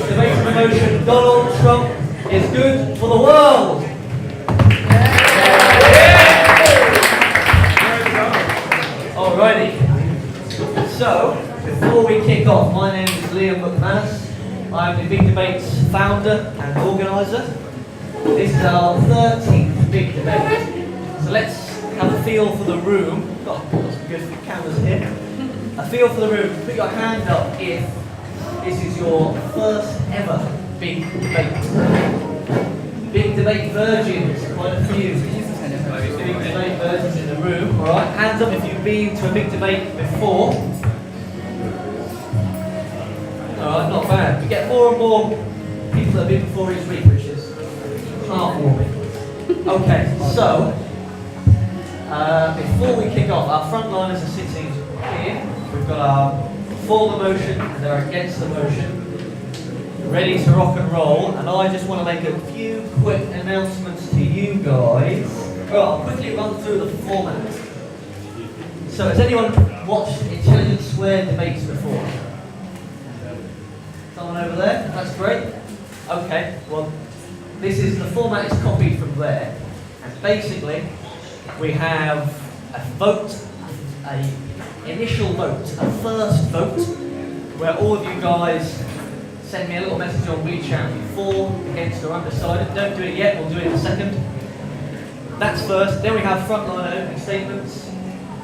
debate of emotion, Donald Trump is good for the world. Alrighty. So, before we kick off, my name is Liam McManus. I'm the Big Debate's founder and organiser. This is our 13th Big Debate. So let's have a feel for the room. Got some good cameras here. A feel for the room. Put your hand up if this is your first ever Big Debate. Big Debate virgins, quite a few. Big Debate virgins in the room. Alright, hands up if you've been to a Big Debate before. Alright, not bad. We get more and more people that have been before each week, which is heartwarming. Okay, so before we kick off, our frontliners are sitting here. We've got our for the motion and they're against the motion, ready to rock and roll. And I just want to make a few quick announcements to you guys. Well, I'll quickly run through the format. So, has anyone watched Intelligent Square debates before? Someone over there? That's great. Okay, well, this is the format is copied from there. And basically, we have a vote, an initial vote, a first vote, where all of you guys send me a little message on WeChat for, against, or undecided. Don't do it yet, we'll do it in a second. That's first. Then we have frontliner opening statements.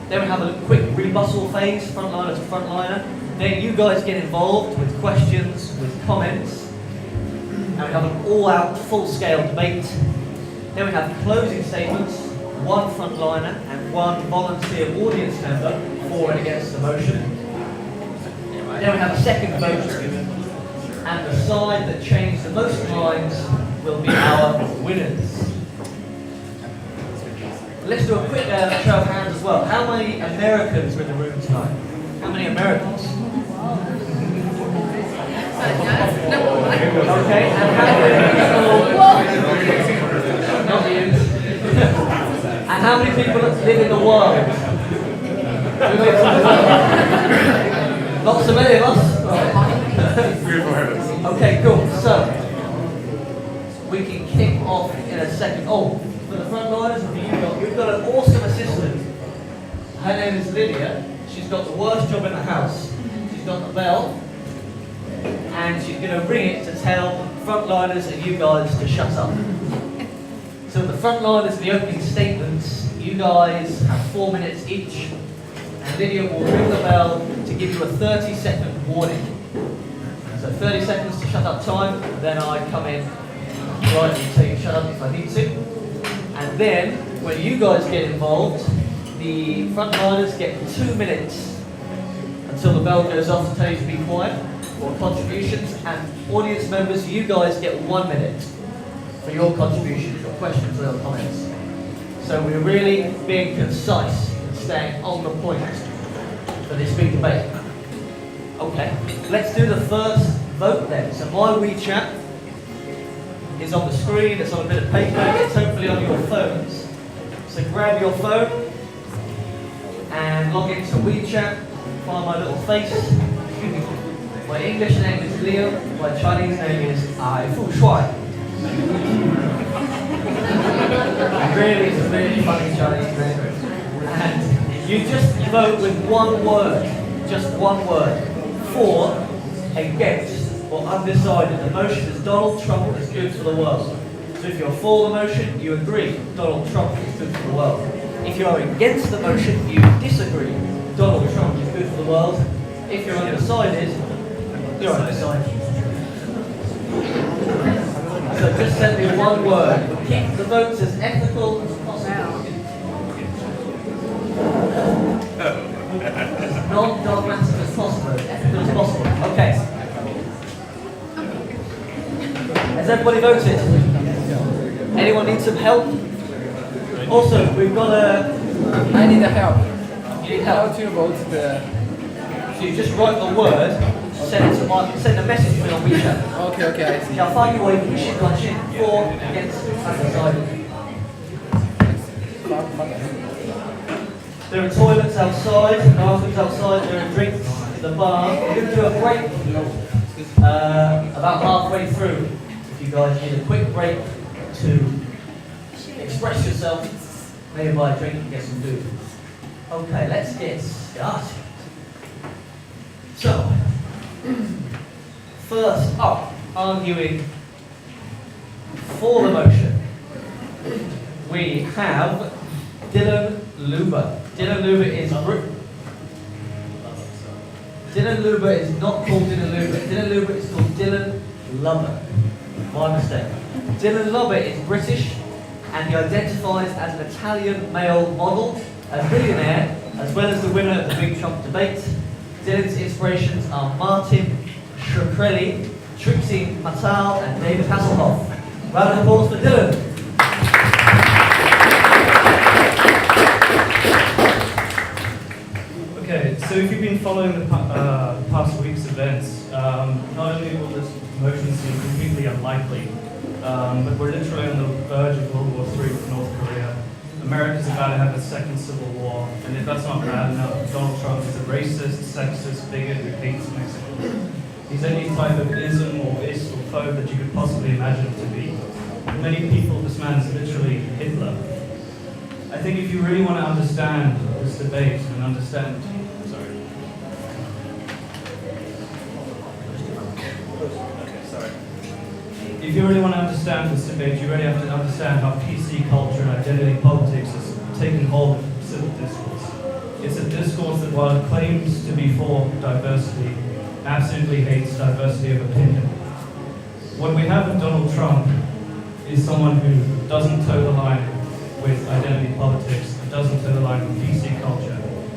Then we have a quick rebuttal phase, frontliner to frontliner. Then you guys get involved with questions, with comments. And we have an all-out, full-scale debate. Then we have closing statements, one frontliner and one volunteer audience member for and against the motion. Then we have a second vote, and the side that changed the most minds will be our winners. Let's do a quick show of hands as well. How many Americans are in the room tonight? How many Americans? Okay, and how many people? Not you. And how many people live in the world? Not so many of us. Okay, cool. So we can kick off in a second. Oh, for the frontliners, you've got an awesome assistant. Her name is Lydia. She's got the worst job in the house. She's got the bell, and she's going to ring it to tell frontliners and you guys to shut up. So the frontliners and the opening statements, you guys have 4 minutes each, and Lydia will ring the bell to give you a 30-second warning. So 30 seconds to shut up time, and then I come in right and tell you to shut up if I need to. And then, when you guys get involved, the frontliners get 2 minutes until the bell goes off to tell you to be quiet, or contributions, and audience members, you guys get 1 minute for your contributions, your questions, or your comments. So we're really being concise and staying on the point for this big debate. Okay, let's do the first vote then. So my WeChat is on the screen, it's on a bit of paper, it's hopefully on your phones. So grab your phone and log into WeChat, find my little face. My English name is Liam, my Chinese name is Ai Fu Shuai. Really funny Chinese name. And you just vote with one word, just one word, for, against, or undecided. The motion is Donald Trump is good for the world. So if you're for the motion, you agree Donald Trump is good for the world. If you're against the motion, you disagree Donald Trump is good for the world. If you're undecided, you're undecided. So just send me one word. Keep the votes as ethical as possible. As non-dogmatic as possible, as ethical as possible. Okay. Has everybody voted? Anyone need some help? Also, we've got a... I need help. You need help? How to vote the... So you just write the word, send a message to me on WeChat. Okay, I see. 要翻译为不信管线 for against undecided. There are toilets outside, bathrooms outside, there are drinks in the bar. We're going to do a break about halfway through, if you guys need a quick break to express yourself, maybe buy a drink and get some food. Okay, let's get started. So, first up, arguing for the motion, we have Dylan Luber. Dylan Luber is not called Dylan Luber. Dylan Luber is called Dylan Lubber. My mistake. Dylan Lubber is British and he identifies as an Italian male model, a billionaire, as well as the winner of the Big Trump debate. Dylan's inspirations are Martin Shkreli, Trixie Mattel, and David Hasselhoff. Round of applause for Dylan. Okay, so if you've been following the past week's events, not only will this motion seem completely unlikely, but we're literally on the verge of World War III with North Korea. America's about to have a second civil war, and if that's not bad enough, Donald Trump is a racist, sexist bigot who hates Mexicans. He's any type of ism or is or phobe that you could possibly imagine him to be. For many people, this man is literally Hitler. I think if you really want to understand this debate and understand... If you really want to understand this debate, you really have to understand how PC culture and identity politics has taken hold of civil discourse. It's a discourse that, while it claims to be for diversity, absolutely hates diversity of opinion. What we have with Donald Trump is someone who doesn't toe the line with identity politics, doesn't toe the line with PC culture,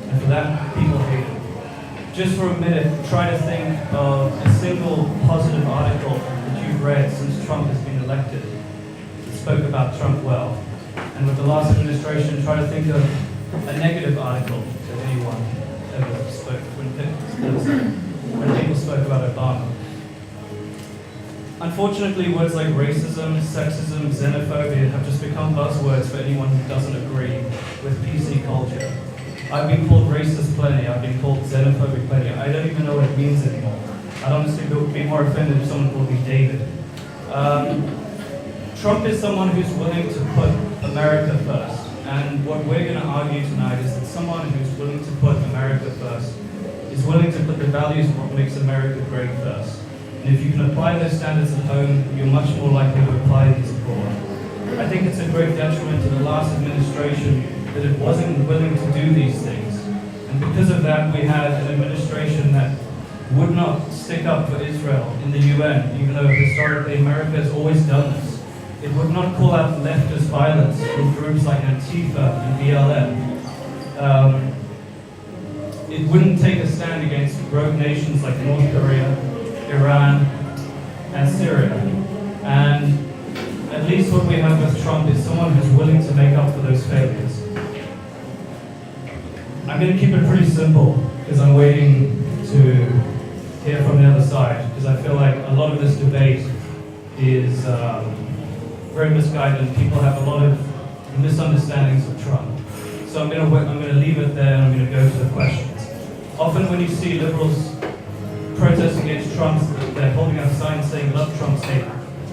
and for that, people hate him. Just for a minute, try to think of a single positive article that you've read since Trump has been elected that spoke about Trump well. And with the last administration, try to think of a negative article that anyone ever spoke when people spoke about Obama. Unfortunately, words like racism, sexism, xenophobia have just become buzzwords for anyone who doesn't agree with PC culture. I've been called racist plenty, I've been called xenophobic plenty. I don't even know what it means anymore. I'd honestly be more offended if someone called me David. Trump is someone who's willing to put America first. And what we're going to argue tonight is that someone who's willing to put America first is willing to put the values of what makes America great first. And if you can apply those standards at home, you're much more likely to apply these abroad. I think it's a great detriment to the last administration that it wasn't willing to do these things. And because of that, we had an administration that would not stick up for Israel in the UN, even though historically America has always done this. It would not call out leftist violence from groups like Antifa and BLM. It wouldn't take a stand against rogue nations like North Korea, Iran, and Syria. And at least what we have with Trump is someone who's willing to make up for those failures. I'm going to keep it pretty simple because I'm waiting to hear from the other side, because I feel like a lot of this debate is very misguided and people have a lot of misunderstandings of Trump. So I'm going to leave it there and I'm going to go to the questions. Often when you see liberals protest against Trump, they're holding up signs saying love Trump's hate.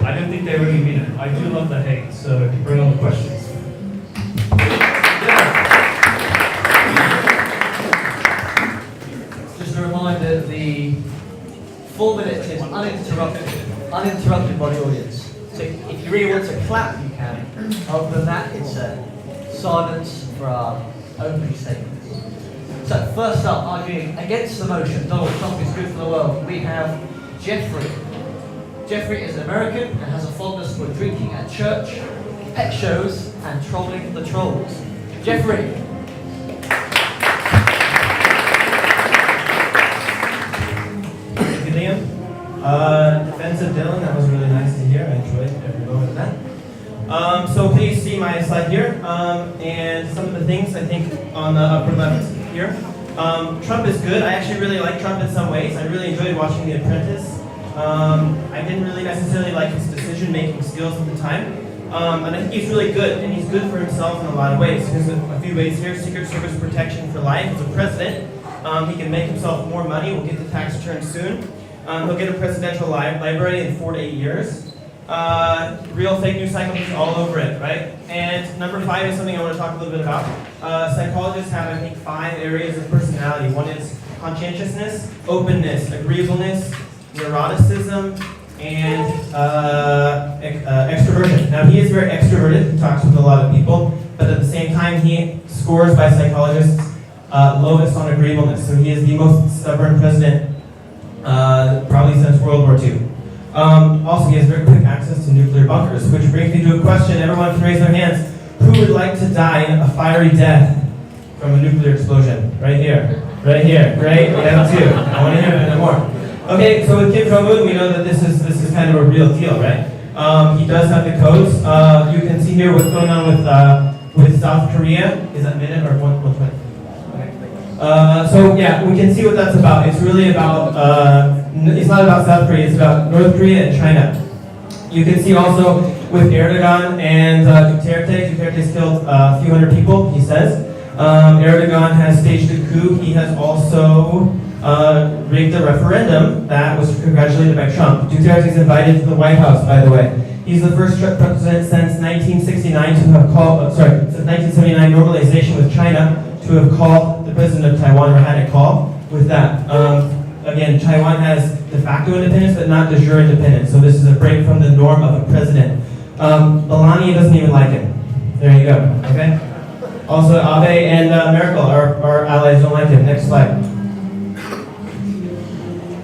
I don't think they really mean it. I do love the hate, so bring on the questions. Just a reminder, the 4 minutes is uninterrupted by the audience. So if you really want to clap, you can. Other than that, it's silence for our opening statements. So first up, arguing against the motion, Donald Trump is good for the world, we have Jeffrey. Jeffrey is an American and has a fondness for drinking at church, pet shows, and trolling the trolls. Jeffrey. Thank you, Liam. Defensive Dylan, that was really nice to hear. I enjoyed every moment of that. So please see my slide here, and some of the things I think on the upper left here. Trump is good. I actually really like Trump in some ways. I really enjoyed watching The Apprentice. I didn't really necessarily like his decision-making skills at the time. And I think he's really good, and he's good for himself in a lot of ways. There's a few ways here. Secret Service protection for life as a president. He can make himself more money. We'll get to tax returns soon. He'll get a presidential library in 4 to 8 years. Real fake news psychology all over it, right? And number 5 is something I want to talk a little bit about. Psychologists have, I think, 5 areas of personality. One is conscientiousness, openness, agreeableness, neuroticism, and extroversion. Now, he is very extroverted, he talks with a lot of people, but at the same time, he scores by psychologists lowest on agreeableness. So he is the most stubborn president probably since World War II. Also, he has very quick access to nuclear bunkers, which brings me to a question. Everyone can raise their hands. Who would like to die a fiery death from a nuclear explosion? Right here. Right here. Great. We have 2. I want to hear a bit more. Okay, so with Kim Jong-un, we know that this is kind of a real deal, right? He does have the codes. You can see here what's going on with South Korea. Is that minute or 120? Okay. So yeah, we can see what that's about. It's really about, it's not about South Korea, it's about North Korea and China. You can see also with Erdogan and Duterte. Duterte's killed a few hundred people, he says. Erdogan has staged a coup. He has also rigged a referendum that was congratulated by Trump. Duterte is invited to the White House, by the way. He's the first president since 1969 to have called, since 1979 normalization with China, to have called the president of Taiwan, or had a call with that. Again, Taiwan has de facto independence, but not de jure independence. So this is a break from the norm of a president. Melania doesn't even like him. There you go, okay? Also, Abe and Merkel, our allies, don't like him. Next slide.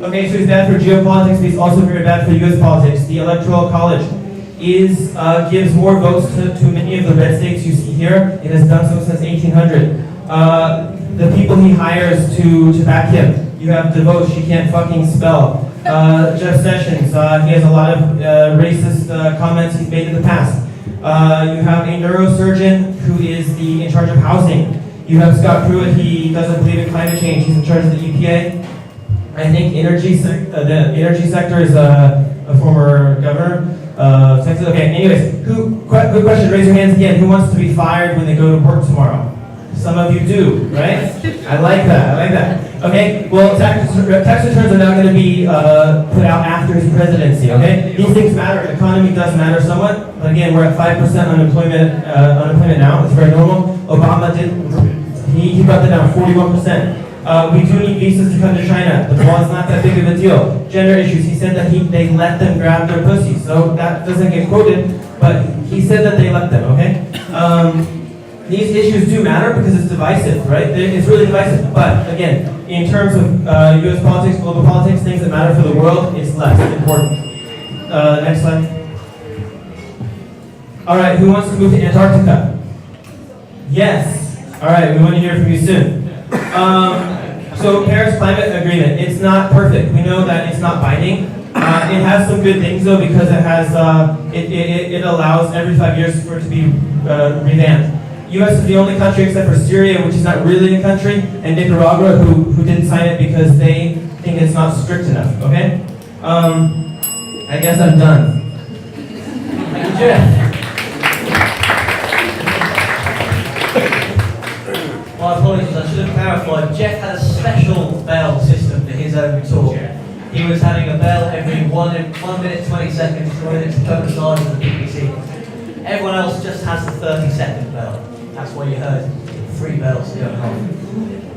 Okay, so he's bad for geopolitics, but he's also very bad for U.S. politics. The Electoral College gives more votes to many of the red states you see here. It has done so since 1800. The people he hires to back him. You have DeVos, she can't fucking spell. Jeff Sessions, he has a lot of racist comments he's made in the past. You have a neurosurgeon who is in charge of housing. You have Scott Pruitt, he doesn't believe in climate change, he's in charge of the EPA. I think the energy sector is a former governor of Texas. Okay, anyways, good question, raise your hands again. Who wants to be fired when they go to work tomorrow? Some of you do, right? I like that. Okay, well, tax returns are now going to be put out after his presidency, okay? These things matter. Economy does matter somewhat, but again, we're at 5% unemployment now. It's very normal. Obama he brought that down 41%. We do need visas to come to China. The law is not that big of a deal. Gender issues, he said that they let them grab their pussy. So that doesn't get quoted, but he said that they let them, okay? These issues do matter because it's divisive, right? It's really divisive. But again, in terms of U.S. politics, global politics, things that matter for the world, it's less important. Next slide. All right, who wants to move to Antarctica? Yes. All right, we want to hear from you soon. So Paris Climate Agreement, it's not perfect. We know that it's not binding. It has some good things though, because it has it allows every 5 years for it to be revamped. U.S. is the only country except for Syria, which is not really a country, and Nicaragua, who didn't sign it because they think it's not strict enough. Okay. I guess I'm done. Thank you, Jeff. My apologies, I should have clarified. Jeff had a special bell system to his own talk. He was having a bell every 1 minute 20 seconds to coincide with the BBC. Everyone else just has the 30-second bell. That's why you heard 3 bells going on.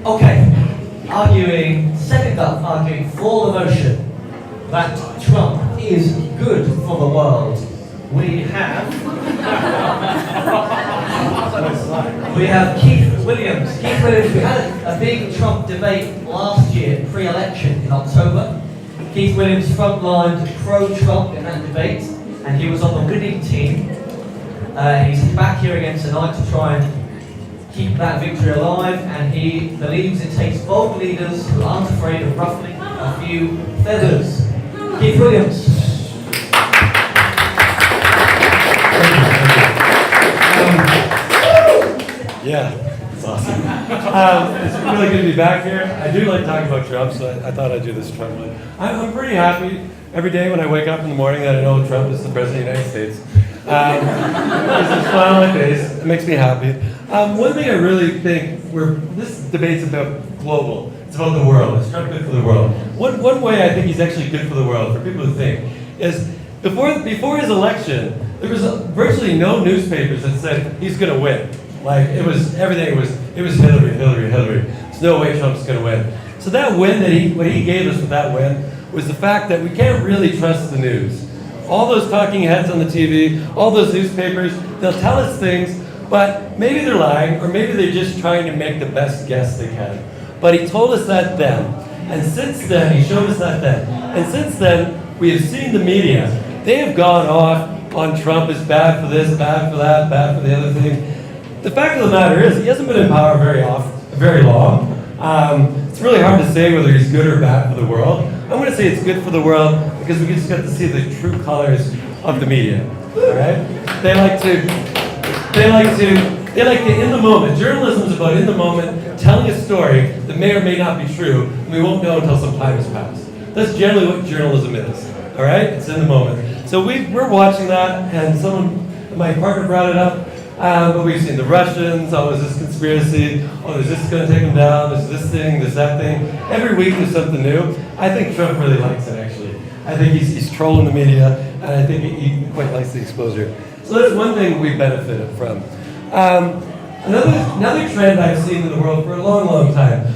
Okay, second up, arguing for the motion that Trump is good for the world. We have Keith Williams. Keith Williams, we had a big Trump debate last year, pre-election in October. Keith Williams frontlined pro-Trump in that debate, and he was on the winning team. He's back here again tonight to try and keep that victory alive, and he believes it takes bold leaders who aren't afraid of ruffling a few feathers. Keith Williams. Yeah, it's awesome. It's really good to be back here. I do like talking about Trump, so I thought I'd do this Trump one. I'm pretty happy every day when I wake up in the morning that I know Trump is the President of the United States. There's a smile on my face. It makes me happy. One thing I really think this debate's about global. It's about the world. Is Trump good for the world? One way I think he's actually good for the world, for people who think, is before his election, there was virtually no newspapers that said he's going to win. Like, it was Hillary. There's no way Trump's going to win. So that win what he gave us with that win was the fact that we can't really trust the news. All those talking heads on the TV, all those newspapers, they'll tell us things, but maybe they're lying, or maybe they're just trying to make the best guess they can. But he told us that then. And since then, he showed us that then. And since then, we have seen the media. They have gone off on Trump is bad for this, bad for that, bad for the other thing. The fact of the matter is, he hasn't been in power very long. It's really hard to say whether he's good or bad for the world. I'm going to say it's good for the world because we just got to see the true colors of the media. All right? They like to, in the moment. Journalism is about in the moment, telling a story that may or may not be true, and we won't know until some time has passed. That's generally what journalism is. All right? It's in the moment. So we're watching that, and my partner brought it up. But we've seen the Russians, there's this conspiracy, there's this going to take them down, there's this thing, there's that thing. Every week there's something new. I think Trump really likes it, actually. I think he's trolling the media, and I think he quite likes the exposure. So that's one thing we benefited from. Another trend I've seen in the world for a long, long time,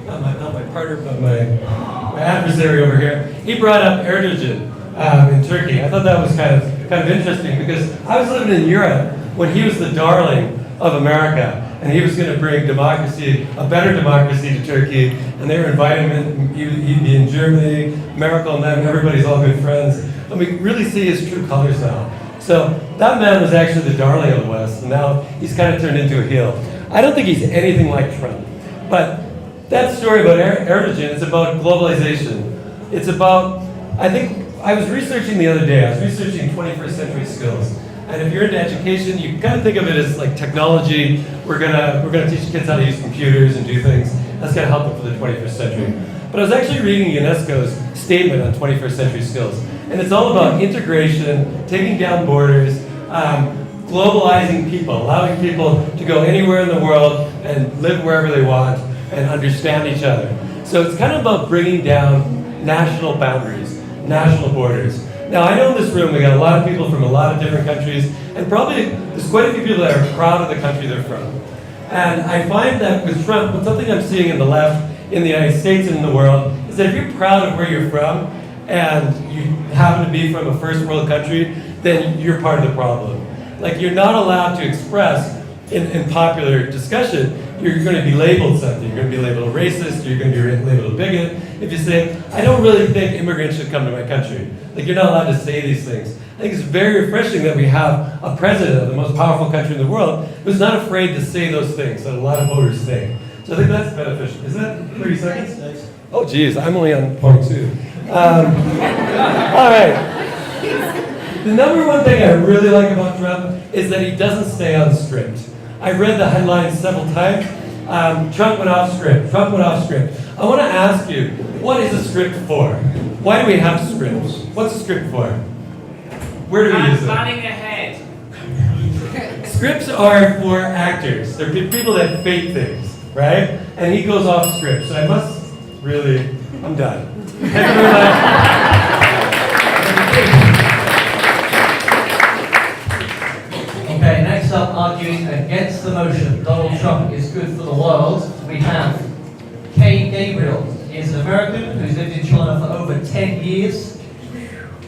not my partner, but my adversary over here, he brought up Erdogan in Turkey. I thought that was kind of interesting because I was living in Europe when he was the darling of America, and he was going to bring democracy, a better democracy to Turkey, and they were inviting him. He'd be in Germany, Merkel and them, everybody's all good friends, and we really see his true colors now. So that man was actually the darling of the West, and now he's kind of turned into a heel. I don't think he's anything like Trump, but that story about Erdogan is about globalization. It's about, I was researching the other day, I was researching 21st century skills. And if you're into education, you can kind of think of it as like technology. We're gonna teach kids how to use computers and do things. That's gonna help them for the 21st century. But I was actually reading UNESCO's statement on 21st century skills. And it's all about integration, taking down borders, globalizing people, allowing people to go anywhere in the world and live wherever they want and understand each other. So it's kind of about bringing down national boundaries, national borders. Now, I know in this room we got a lot of people from a lot of different countries, and probably there's quite a few people that are proud of the country they're from. And I find that with Trump, with something I'm seeing in the left, in the United States and in the world, is that if you're proud of where you're from, and you happen to be from a first world country, then you're part of the problem. Like, you're not allowed to express in popular discussion, you're going to be labeled something. You're going to be labeled a racist, you're going to be labeled a bigot. If you say, I don't really think immigrants should come to my country. Like, you're not allowed to say these things. I think it's very refreshing that we have a president of the most powerful country in the world who's not afraid to say those things that a lot of voters say. So I think that's beneficial. Is that 30 seconds? Oh, geez, I'm only on point 2. All right. The number one thing I really like about Trump is that he doesn't stay on script. I read the headlines several times. Trump went off script. Trump went off script. I want to ask you, what is a script for? Why do we have scripts? What's a script for? Where do we use them? Planning ahead. Scripts are for actors. They're people that fake things, right? And he goes off script. So I must really, I'm done. Thank you very much. Okay, next up, arguing against the motion Donald Trump is good for the world, we have Kay Gabriel. He is an American who's lived in China for over 10 years.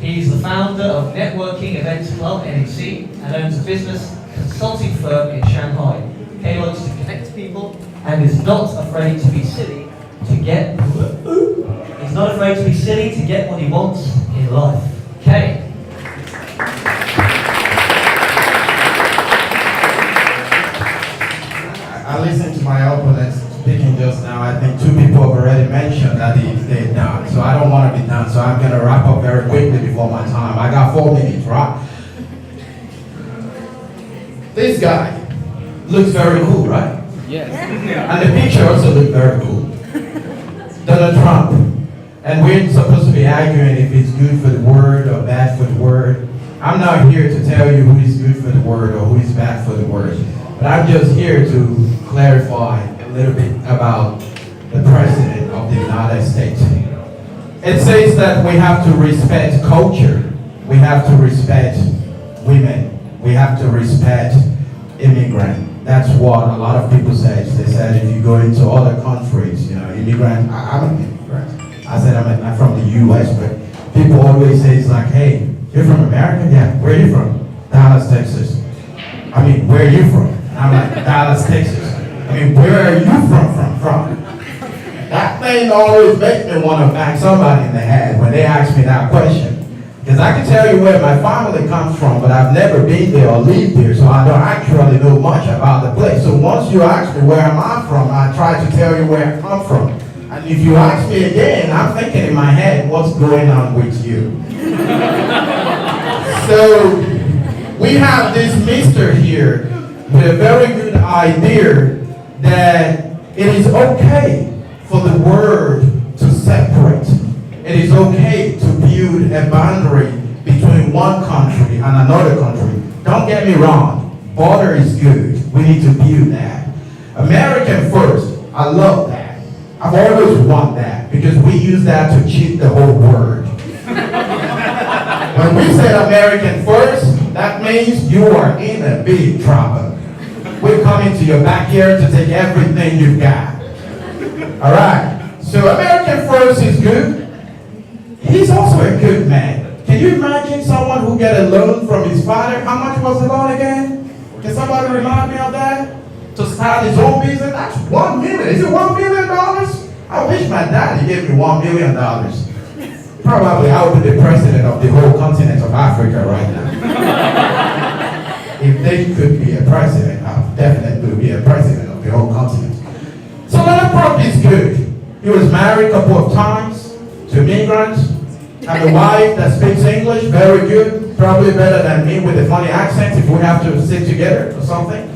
He's the founder of Networking Events Club, NEC, and owns a business consulting firm in Shanghai. Kay likes to connect people and is not afraid to be silly to get... He's not afraid to be silly to get what he wants in life. Kay. I listened to my opponents speaking just now. I think 2 people have already mentioned that they're done. So I don't want to be done. So I'm going to wrap up very quickly before my time. I got 4 minutes, right? This guy looks very cool, right? Yes. And the picture also looks very cool. Donald Trump. And we're supposed to be arguing if it's good for the word or bad for the word. I'm not here to tell you who is good for the word or who is bad for the word. But I'm just here to clarify a little bit about the President of the United States. It says that we have to respect culture, we have to respect women, we have to respect immigrants. That's what a lot of people say. They said if you go into other countries, immigrant, I'm an immigrant. I said I'm from the US, but people always say it's like, hey, you're from America? Yeah, where are you from? Dallas, Texas. I mean, where are you from? And I'm like, Dallas, Texas. I mean, where are you from? That thing always makes me want to bang somebody in the head when they ask me that question. Because I can tell you where my family comes from, but I've never been there or lived there, so I don't actually know much about the place. So once you ask me where am I from, I try to tell you where I come from. And if you ask me again, I'm thinking in my head, what's going on with you? So we have this mister here with a very good idea that it is okay for the word to separate. It is okay to build a boundary between one country and another country. Don't get me wrong, border is good. We need to build that. American first, I love that. I've always wanted that because we use that to cheat the whole world. When we say American first, that means you are in a big trouble. We're coming to your backyard to take everything you've got. All right, so American first is good. He's also a good man. Can you imagine someone who get a loan from his father? How much was the loan again? Can somebody remind me of that? To start his own business? That's $1 million. Is it $1 million? I wish my daddy gave me $1 million. Probably I would be the president of the whole continent of Africa right now. If they could be a president, I definitely be a president of the whole continent. So Leonard Trump is good. He was married a couple of times to immigrants. Have a wife that speaks English, very good. Probably better than me with a funny accent if we have to sit together or something.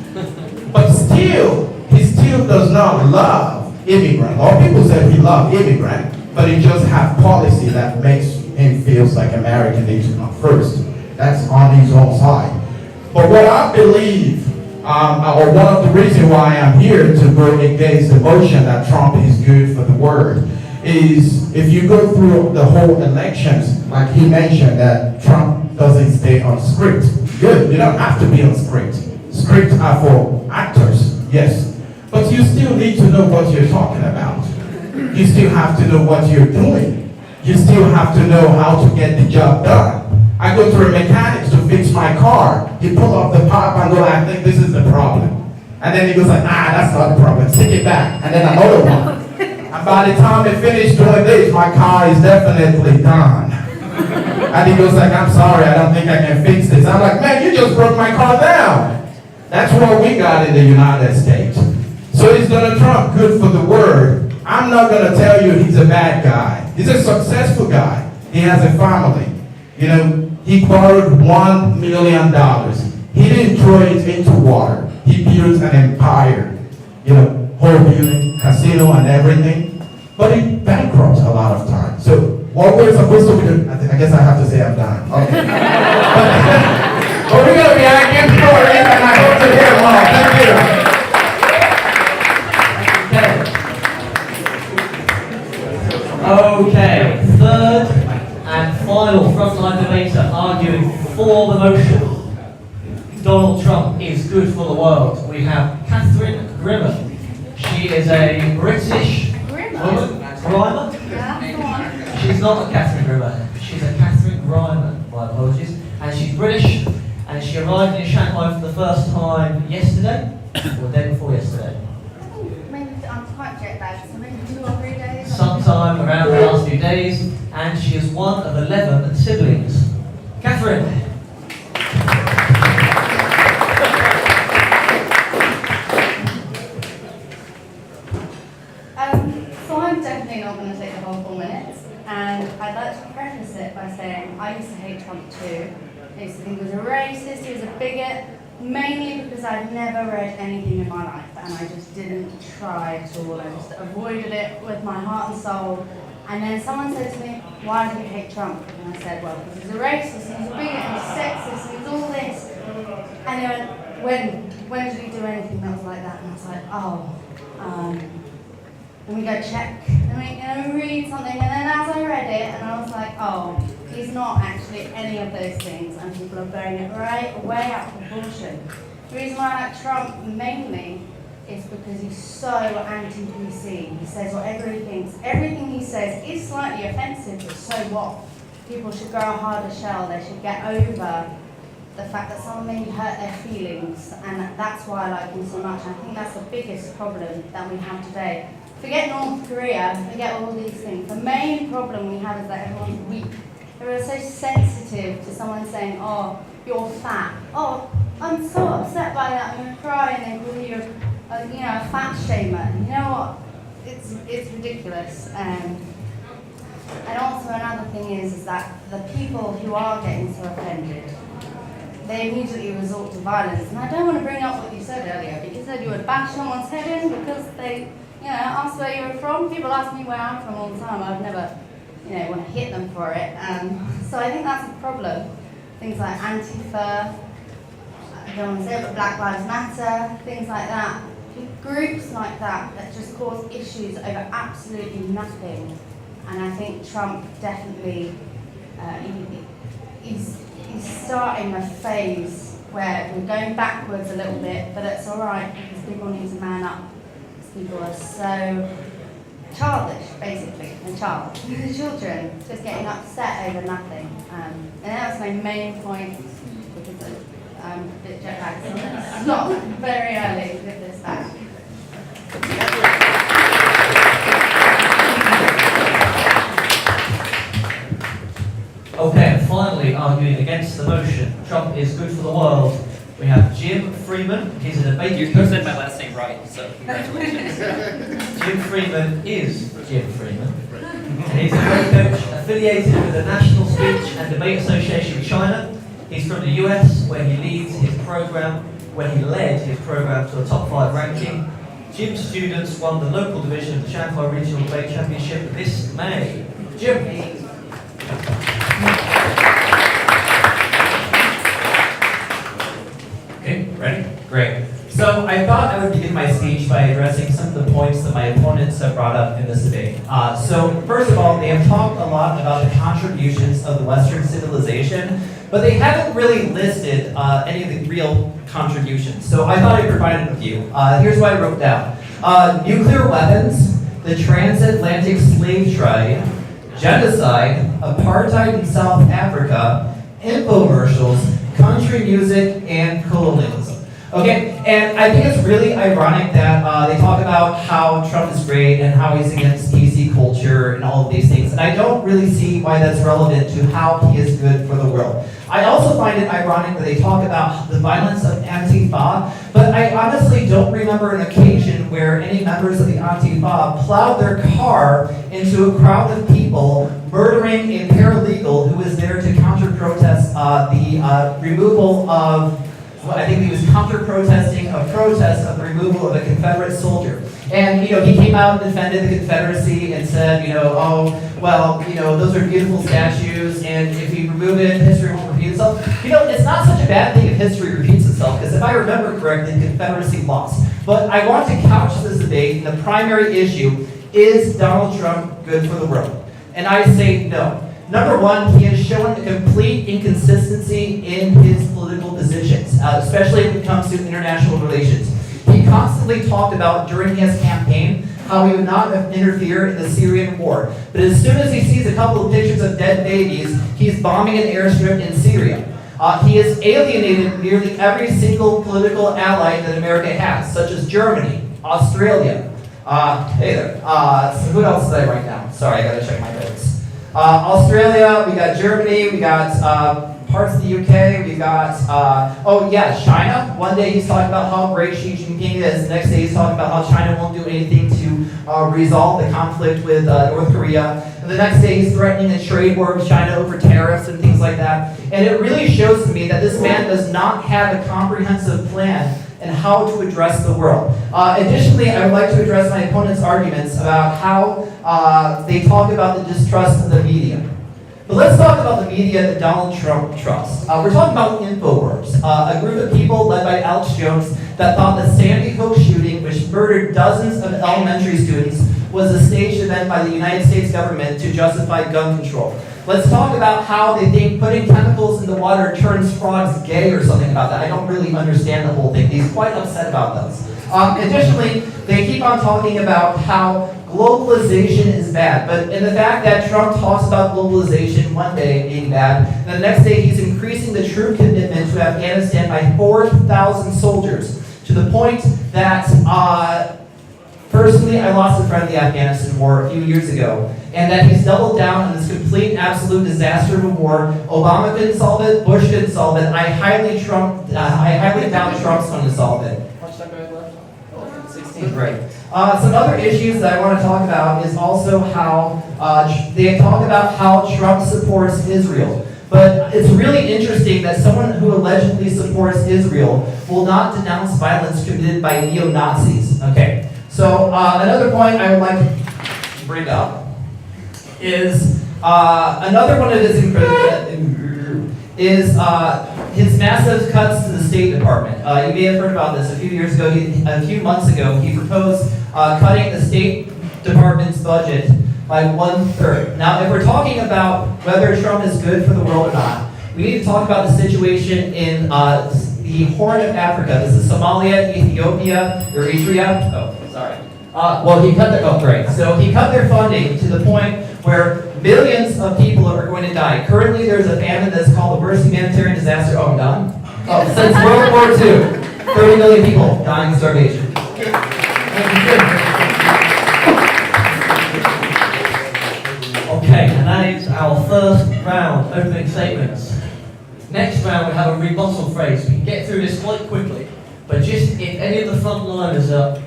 But still, he still does not love immigrants. Or people say he loves immigrants, but he just has policy that makes him feel like American needs to come first. That's on his own side. But what I believe, or one of the reasons why I'm here to go against the motion that Trump is good for the world, is if you go through the whole elections, like he mentioned that Trump doesn't stay on script. Good, you don't have to be on script. Scripts are for actors, yes. But you still need to know what you're talking about. You still have to know what you're doing. You still have to know how to get the job done. I go to a mechanic to fix my car. He pull off the pipe and go, I think this is the problem. And then he goes like, that's not the problem, stick it back. And then another one. And by the time they finish doing this, my car is definitely done. And he goes like, I'm sorry, I don't think I can fix this. I'm like, man, you just broke my car down. That's what we got in the United States. So is Donald Trump good for the world? I'm not going to tell you he's a bad guy. He's a successful guy. He has a family. He borrowed $1 million. He didn't throw it into water. He built an empire. Whole building, casino and everything. But he bankrupt a lot of times. So what we're supposed to be doing, I guess I have to say I'm done. Okay. But we're going to be arguing for it, and I hope to hear more. Thank you. Okay, third and final frontline debater arguing for the motion. Donald Trump is good for the world. We have Catherine Grimmer. She is a British woman. Grimer? She's not a Catherine Grimmer. She's a Catherine Grimer. My apologies. And she's British. And she arrived in Shanghai for the first time yesterday, or the day before yesterday. Maybe I'm quite jet lagged, so maybe 2 or 3 days. Sometime around the last few days, and she is one of 11 siblings. Catherine. So I'm definitely not going to take the whole 4 minutes, and I'd like to preface it by saying I used to hate Trump too. I used to think he was a racist, he was a bigot, mainly because I'd never read anything in my life, and I just didn't try at all. I just avoided it with my heart and soul. And then someone said to me, why do you hate Trump? And I said, well, because he's a racist, and he's a bigot, and he's sexist, and he's all this. And they went, when did he do anything that was like that? And I was like, and we go check, and we read something, and then as I read it, and I was like, oh, he's not actually any of those things, and people are blowing it right way out of proportion. The reason why I like Trump mainly is because he's so anti-PC. He says whatever he thinks. Everything he says is slightly offensive, but so what? People should grow a harder shell. They should get over the fact that someone maybe hurt their feelings, and that's why I like him so much. I think that's the biggest problem that we have today. Forget North Korea, forget all these things. The main problem we have is that everyone's weak. Everyone's so sensitive to someone saying, oh, you're fat. Oh, I'm so upset by that, I'm going to cry, and they call you a fat shamer. You know what? It's ridiculous. And also another thing is that the people who are getting so offended, they immediately resort to violence. And I don't want to bring up what you said earlier, but you said you would bash someone's head in because they, asked where you were from. People ask me where I'm from all the time. I've never, want to hit them for it. So I think that's a problem. Things like Antifa, I don't want to say it, but Black Lives Matter, things like that. Groups like that just cause issues over absolutely nothing. And I think Trump definitely, he's starting a phase where we're going backwards a little bit, but it's all right because people need to man up. Because people are so childish, basically, the children just getting upset over nothing. And that was my main point because I'm a bit jet lagged, so let's stop very early with this back. Okay, and finally, arguing against the motion, Trump is good for the world, we have Jim Freeman. He's a debate You said my last name right, so congratulations. Jim Freeman is Jim Freeman. And he's a debate coach affiliated with the National Speech and Debate Association of China. He's from the US, where he led his program to a top 5 ranking. Jim's students won the local division of the Shanghai Regional Debate Championship this May. Jim. Okay, ready? Great. So I thought I would begin my speech by addressing some of the points that my opponents have brought up in this debate. So first of all, they have talked a lot about the contributions of the Western civilization, but they haven't really listed any of the real contributions. So I thought I provided a few. Here's what I wrote down. Nuclear weapons, the transatlantic slave trade, genocide, apartheid in South Africa, infomercials, country music, and colonialism. Okay, and I think it's really ironic that they talk about how Trump is great and how he's against PC culture and all of these things, and I don't really see why that's relevant to how he is good for the world. I also find it ironic that they talk about the violence of Antifa, but I honestly don't remember an occasion where any members of the Antifa plowed their car into a crowd of people, murdering a paralegal who was there to counter-protest the removal of, well, I think he was counter-protesting a protest of the removal of a Confederate soldier. And, he came out and defended the Confederacy and said, those are beautiful statues, and if you remove it, history won't repeat itself. It's not such a bad thing if history repeats itself, because if I remember correctly, the Confederacy lost. But I want to couch this debate, and the primary issue is Donald Trump good for the world? And I say no. Number one, he has shown a complete inconsistency in his political positions, especially when it comes to international relations. He constantly talked about during his campaign how he would not interfere in the Syrian war. But as soon as he sees a couple of pictures of dead babies, he's bombing an airstrip in Syria. He has alienated nearly every single political ally that America has, such as Germany, Australia. Hey there. So who else did I write down? Sorry, I gotta check my notes. Australia, we got Germany, we got parts of the UK, we got, China. One day he's talking about how great Xi Jinping is, the next day he's talking about how China won't do anything to resolve the conflict with North Korea, and the next day he's threatening a trade war with China over tariffs and things like that. And it really shows to me that this man does not have a comprehensive plan and how to address the world. Additionally, I would like to address my opponent's arguments about how they talk about the distrust of the media. But let's talk about the media that Donald Trump trusts. We're talking about InfoWars, a group of people led by Alex Jones that thought the Sandy Hook shooting, which murdered dozens of elementary students, was a staged event by the United States government to justify gun control. Let's talk about how they think putting chemicals in the water turns frogs gay or something about that. I don't really understand the whole thing. He's quite upset about those. Additionally, they keep on talking about how globalization is bad. But in the fact that Trump talks about globalization one day being bad, and the next day he's increasing the troop commitment to Afghanistan by 4,000 soldiers, to the point that, personally, I lost a friend in the Afghanistan war a few years ago, and that he's doubled down on this complete, absolute disaster of a war. Obama couldn't solve it, Bush couldn't solve it. I highly doubt Trump's going to solve it. What's that guy left? 16. Great. Some other issues that I want to talk about is also how they talk about how Trump supports Israel. But it's really interesting that someone who allegedly supports Israel will not denounce violence committed by neo-Nazis. Okay. So another point I would like to bring up is another one of his his massive cuts to the State Department. You may have heard about this a few months ago. He proposed cutting the State Department's budget by 1/3. Now, if we're talking about whether Trump is good for the world or not, we need to talk about the situation in the Horn of Africa. This is Somalia, Ethiopia, Eritrea. Oh, sorry. So he cut their funding to the point where millions of people are going to die. Currently, there's a famine that's called the worst humanitarian disaster. Oh, I'm done. Oh, since World War II, 30 million people dying of starvation. Okay, and that is our first round, opening statements. Next round, we have a rebuttal phrase. We can get through this quite quickly, but just if any of the frontliners are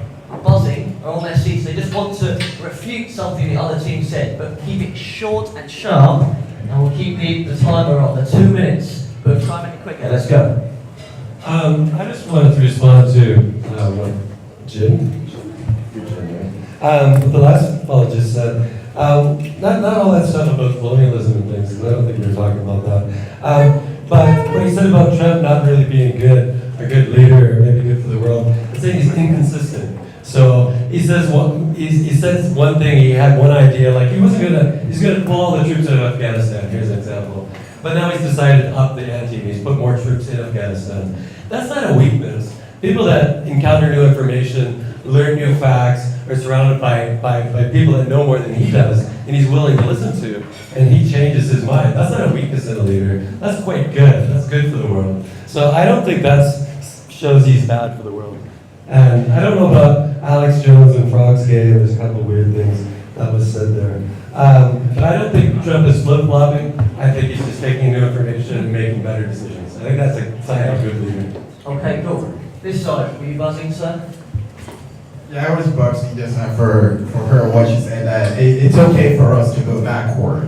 buzzing or on their seats, they just want to refute something the other team said, but keep it short and sharp, and we'll keep the timer on, the 2 minutes, but try and make it quicker. Let's go. I just wanted to respond to what Jim, what the last fellow just said. Not all that stuff about colonialism and things, because I don't think we were talking about that. But what he said about Trump not really being a good leader, or maybe good for the world, I think he's inconsistent. So he says one thing, he had one idea, like he's gonna pull all the troops out of Afghanistan. Here's an example. But now he's decided to up the ante, and he's put more troops in Afghanistan. That's not a weakness. People that encounter new information, learn new facts, are surrounded by people that know more than he does, and he's willing to listen to, and he changes his mind. That's not a weakness in a leader. That's quite good. That's good for the world. So I don't think that shows he's bad for the world. And I don't know about Alex Jones and Frogs Gay. There's a couple of weird things that was said there. But I don't think Trump is flip-flopping. I think he's just taking new information and making better decisions. I think that's a sign of a good leader. Okay, cool. This side, were you buzzing, sir? Yeah, I was buzzing just for her what she said, that it's okay for us to go backward.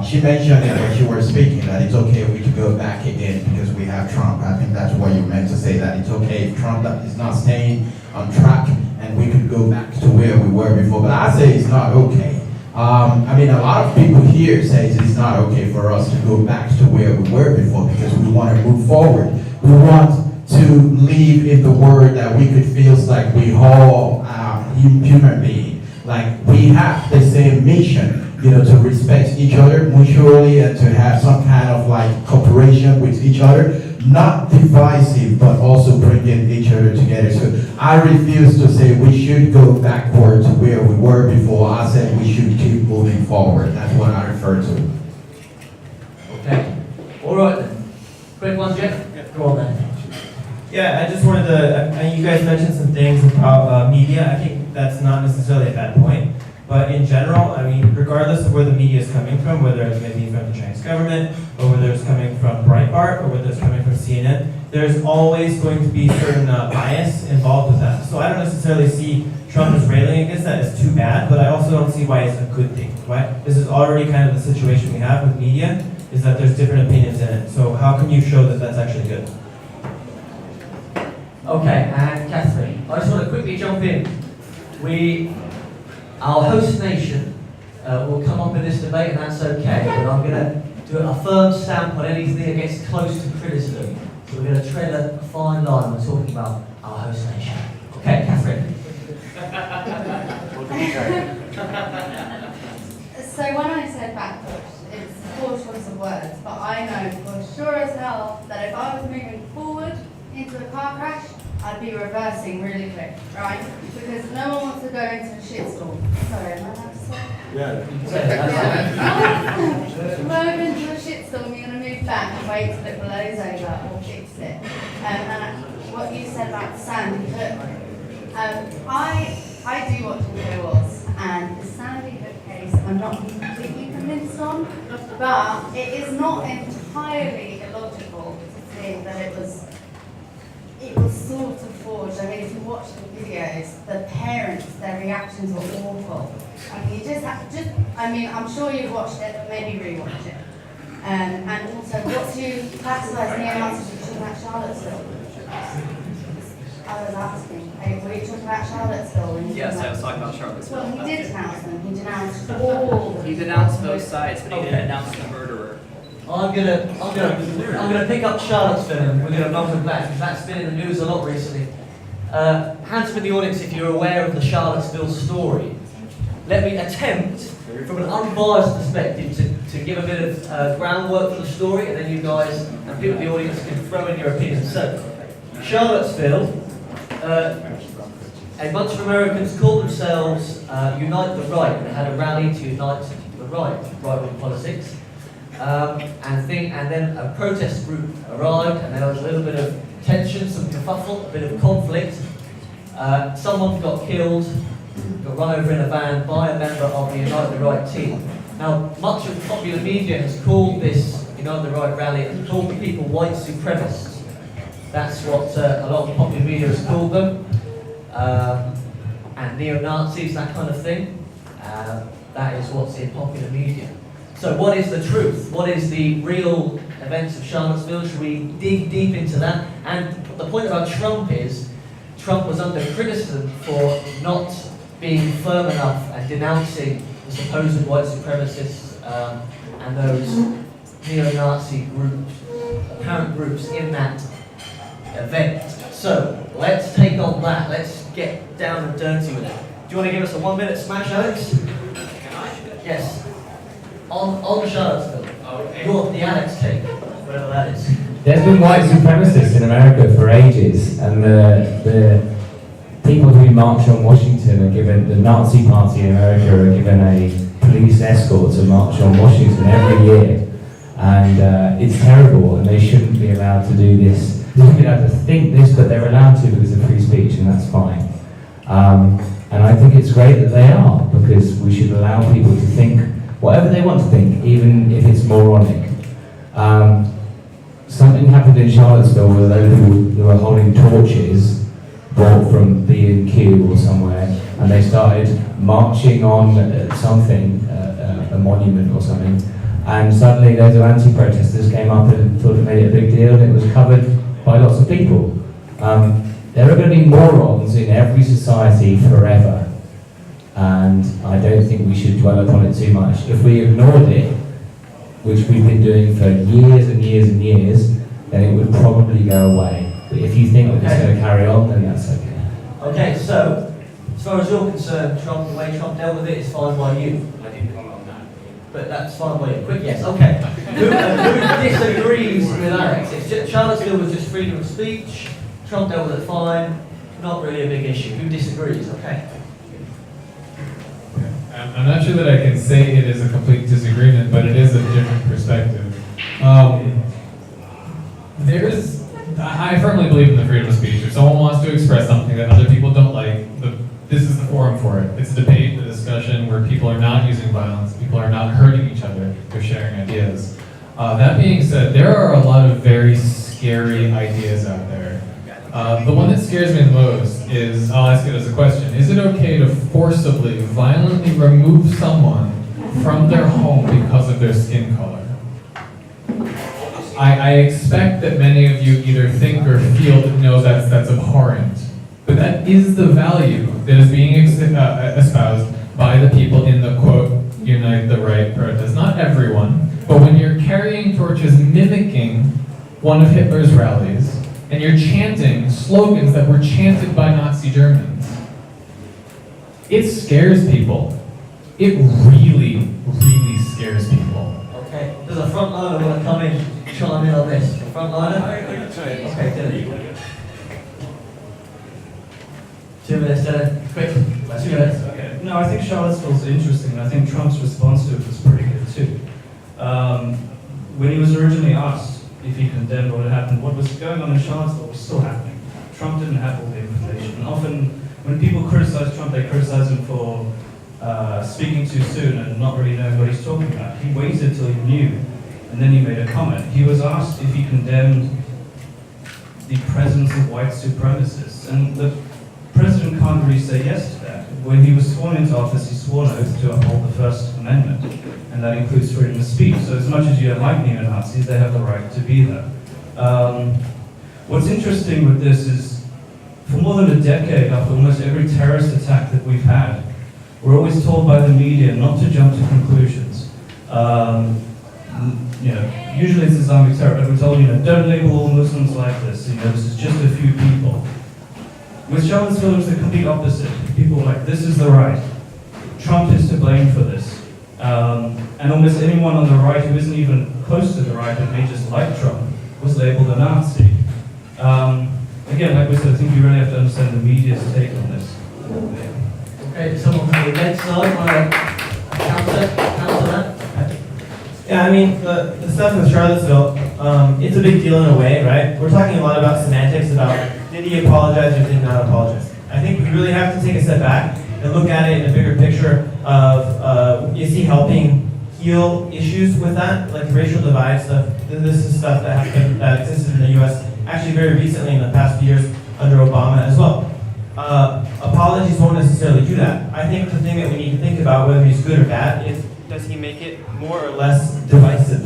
She mentioned it when she was speaking that it's okay if we could go back again because we have Trump. I think that's what you meant to say, that it's okay if Trump is not staying on track and we could go back to where we were before. But I say it's not okay. I mean, a lot of people here say it's not okay for us to go back to where we were before because we want to move forward. We want to live in the world that we could feel like we all are human beings. Like we have the same mission, to respect each other mutually and to have some kind of like cooperation with each other, not divisive, but also bringing each other together. So I refuse to say we should go backward to where we were before. I said we should keep moving forward. That's what I refer to. Okay. All right then. Quick one, Jeff? Go on then. Yeah, I just wanted to, you guys mentioned some things about media. I think that's not necessarily a bad point. But in general, I mean, regardless of where the media is coming from, whether it's maybe from the Chinese government, or whether it's coming from Breitbart, or whether it's coming from CNN, there's always going to be certain bias involved with that. So I don't necessarily see Trump as railing against that as too bad, but I also don't see why it's a good thing. Right? This is already kind of the situation we have with media, is that there's different opinions in it. So how can you show that that's actually good? Okay, and Catherine, I just want to quickly jump in. Our host nation will come up in this debate, and that's okay, but I'm going to do a firm stamp on anything that gets close to criticism. So we're going to tread a fine line when talking about our host nation. Okay, Catherine. So when I said backpush, it's a poor choice of words, but I know for sure as hell that if I was moving forward into a car crash, I'd be reversing really quick, right? Because no one wants to go into a shitstorm. Sorry, am I allowed to say? Yeah. Move into a shitstorm, you're going to move back and wait till it blows over or fix it. And what you said about the Sandy Hook, I do watch video wars, and the Sandy Hook case I'm not completely convinced on, but it is not entirely illogical to think that it was sort of forged. I mean, if you watch the videos, the parents, their reactions were awful. I mean, you just have to I'm sure you've watched it, but maybe rewatch it. And also, what do you classify as neo-Nazis? Were you talking about Charlottesville? I was asking, were you talking about Charlottesville? Yes, I was talking about Charlottesville. Well, he did denounce them. He denounced all. He denounced both sides, but he didn't denounce the murderer. I'm gonna pick up Charlottesville and we're gonna knock them back because that's been in the news a lot recently. Hands up in the audience if you're aware of the Charlottesville story. Let me attempt, from an unbiased perspective, to give a bit of groundwork for the story, and then you guys and people in the audience can throw in your opinions. So, Charlottesville, a bunch of Americans called themselves Unite the Right. They had a rally to unite the right-wing politics. And then a protest group arrived, and there was a little bit of tension, some kerfuffle, a bit of conflict. Someone got killed, got run over in a van by a member of the Unite the Right team. Now, much of popular media has called this Unite the Right rally and called the people white supremacists. That's what a lot of popular media has called them. And neo-Nazis, that kind of thing. That is what's in popular media. So what is the truth? What is the real events of Charlottesville? Should we dig deep into that? And the point about Trump is, Trump was under criticism for not being firm enough and denouncing the supposed white supremacists and those neo-Nazi groups, apparent groups in that event. So let's take on that. Let's get down and dirty with it. Do you want to give us a 1-minute smash, Alex? Yes. On Charlottesville. You're the Alex take, whatever that is. There's been white supremacists in America for ages, and the people who march on Washington are given, the Nazi Party in America are given a police escort to march on Washington every year. And it's terrible, and they shouldn't be allowed to do this. They shouldn't be allowed to think this, but they're allowed to because of free speech, and that's fine. And I think it's great that they are, because we should allow people to think whatever they want to think, even if it's moronic. Something happened in Charlottesville where those who were holding torches bought from B&Q or somewhere, and they started marching on something, a monument or something, and suddenly loads of anti-protesters came up and thought it made it a big deal, and it was covered by lots of people. There are going to be morons in every society forever, and I don't think we should dwell upon it too much. If we ignored it, which we've been doing for years and years and years, then it would probably go away. But if you think that it's going to carry on, then that's okay. Okay, so as far as you're concerned, Trump, the way Trump dealt with it is fine by you. I didn't comment on that. But that's fine by you. Quick yes, okay. Who disagrees with Alex? It's just, Charlottesville was just freedom of speech. Trump dealt with it fine. Not really a big issue. Who disagrees? Okay. I'm not sure that I can say it is a complete disagreement, but it is a different perspective. I firmly believe in the freedom of speech. If someone wants to express something that other people don't like, this is the forum for it. It's a debate, a discussion where people are not using violence, people are not hurting each other, they're sharing ideas. That being said, there are a lot of very scary ideas out there. The one that scares me the most is, I'll ask it as a question, is it okay to forcibly, violently remove someone from their home because of their skin color? I expect that many of you either think or feel that no, that's abhorrent. But that is the value that is being espoused by the people in the, quote, Unite the Right protest. Not everyone, but when you're carrying torches mimicking one of Hitler's rallies, and you're chanting slogans that were chanted by Nazi Germans, it scares people. It really, really scares people. Okay, does a frontliner want to come in, chime in on this? A frontliner? I can try it. Okay, good. 2 minutes, Dylan. Quick. 2 minutes. Okay. No, I think Charlottesville's interesting. I think Trump's response to it was pretty good too. When he was originally asked if he condemned what had happened, what was going on in Charlottesville was still happening. Trump didn't have all the information. And often, when people criticize Trump, they criticize him for speaking too soon and not really knowing what he's talking about. He waited till he knew, and then he made a comment. He was asked if he condemned the presence of white supremacists, and the president can't really say yes to that. When he was sworn into office, he swore an oath to uphold the First Amendment, and that includes freedom of speech. So as much as you don't like neo-Nazis, they have the right to be there. What's interesting with this is, for more than a decade, after almost every terrorist attack that we've had, we're always told by the media not to jump to conclusions. Usually it's Islamic terror, but we're told, don't label all Muslims like this. This is just a few people. With Charlottesville, it was the complete opposite. People were like, this is the right. Trump is to blame for this. And almost anyone on the right who isn't even close to the right, but may just like Trump, was labeled a Nazi. Again, like we said, I think you really have to understand the media's take on this. Okay, someone from the red side want to counter that? Yeah, I mean, the stuff with Charlottesville, it's a big deal in a way, right? We're talking a lot about semantics, about did he apologize or did he not apologize. I think we really have to take a step back and look at it in a bigger picture of, is he helping heal issues with that, like racial divide stuff? This is stuff that existed in the U.S. actually very recently in the past few years under Obama as well. Apologies won't necessarily do that. I think the thing that we need to think about, whether he's good or bad, is does he make it more or less divisive?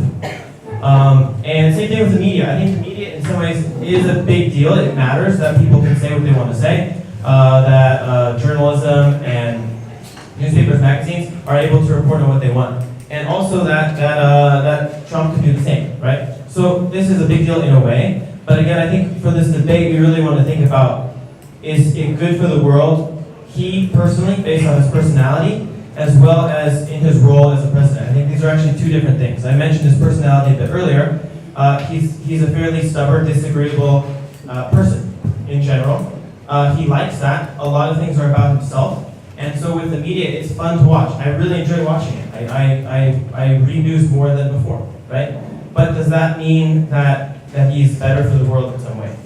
And same thing with the media. I think the media in some ways is a big deal. It matters that people can say what they want to say, that journalism and newspapers, magazines are able to report on what they want. And also that Trump can do the same, right? So this is a big deal in a way. But again, I think for this debate, we really want to think about, is it good for the world? He personally, based on his personality, as well as in his role as a president. I think these are actually two different things. I mentioned his personality a bit earlier. He's a fairly stubborn, disagreeable person in general. He likes that. A lot of things are about himself. And so with the media, it's fun to watch. I really enjoy watching it. I read news more than before, right? But does that mean that he's better for the world in some way?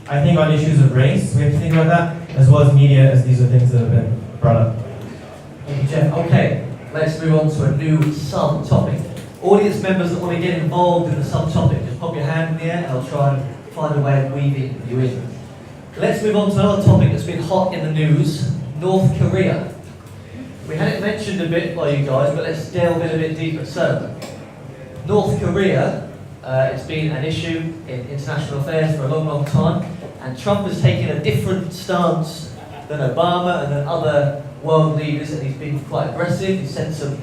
I think on issues of race, we have to think about that, as well as media, as these are things that have been brought up. Thank you, Jeff. Okay, let's move on to a new sub-topic. Audience members that want to get involved in the sub-topic, just pop your hand in the air and I'll try and find a way of weaving you in. Let's move on to another topic that's been hot in the news, North Korea. We had it mentioned a bit by you guys, but let's delve in a bit deeper. So, North Korea, it's been an issue in international affairs for a long, long time, and Trump has taken a different stance than Obama and than other world leaders, and he's been quite aggressive. He's sent some,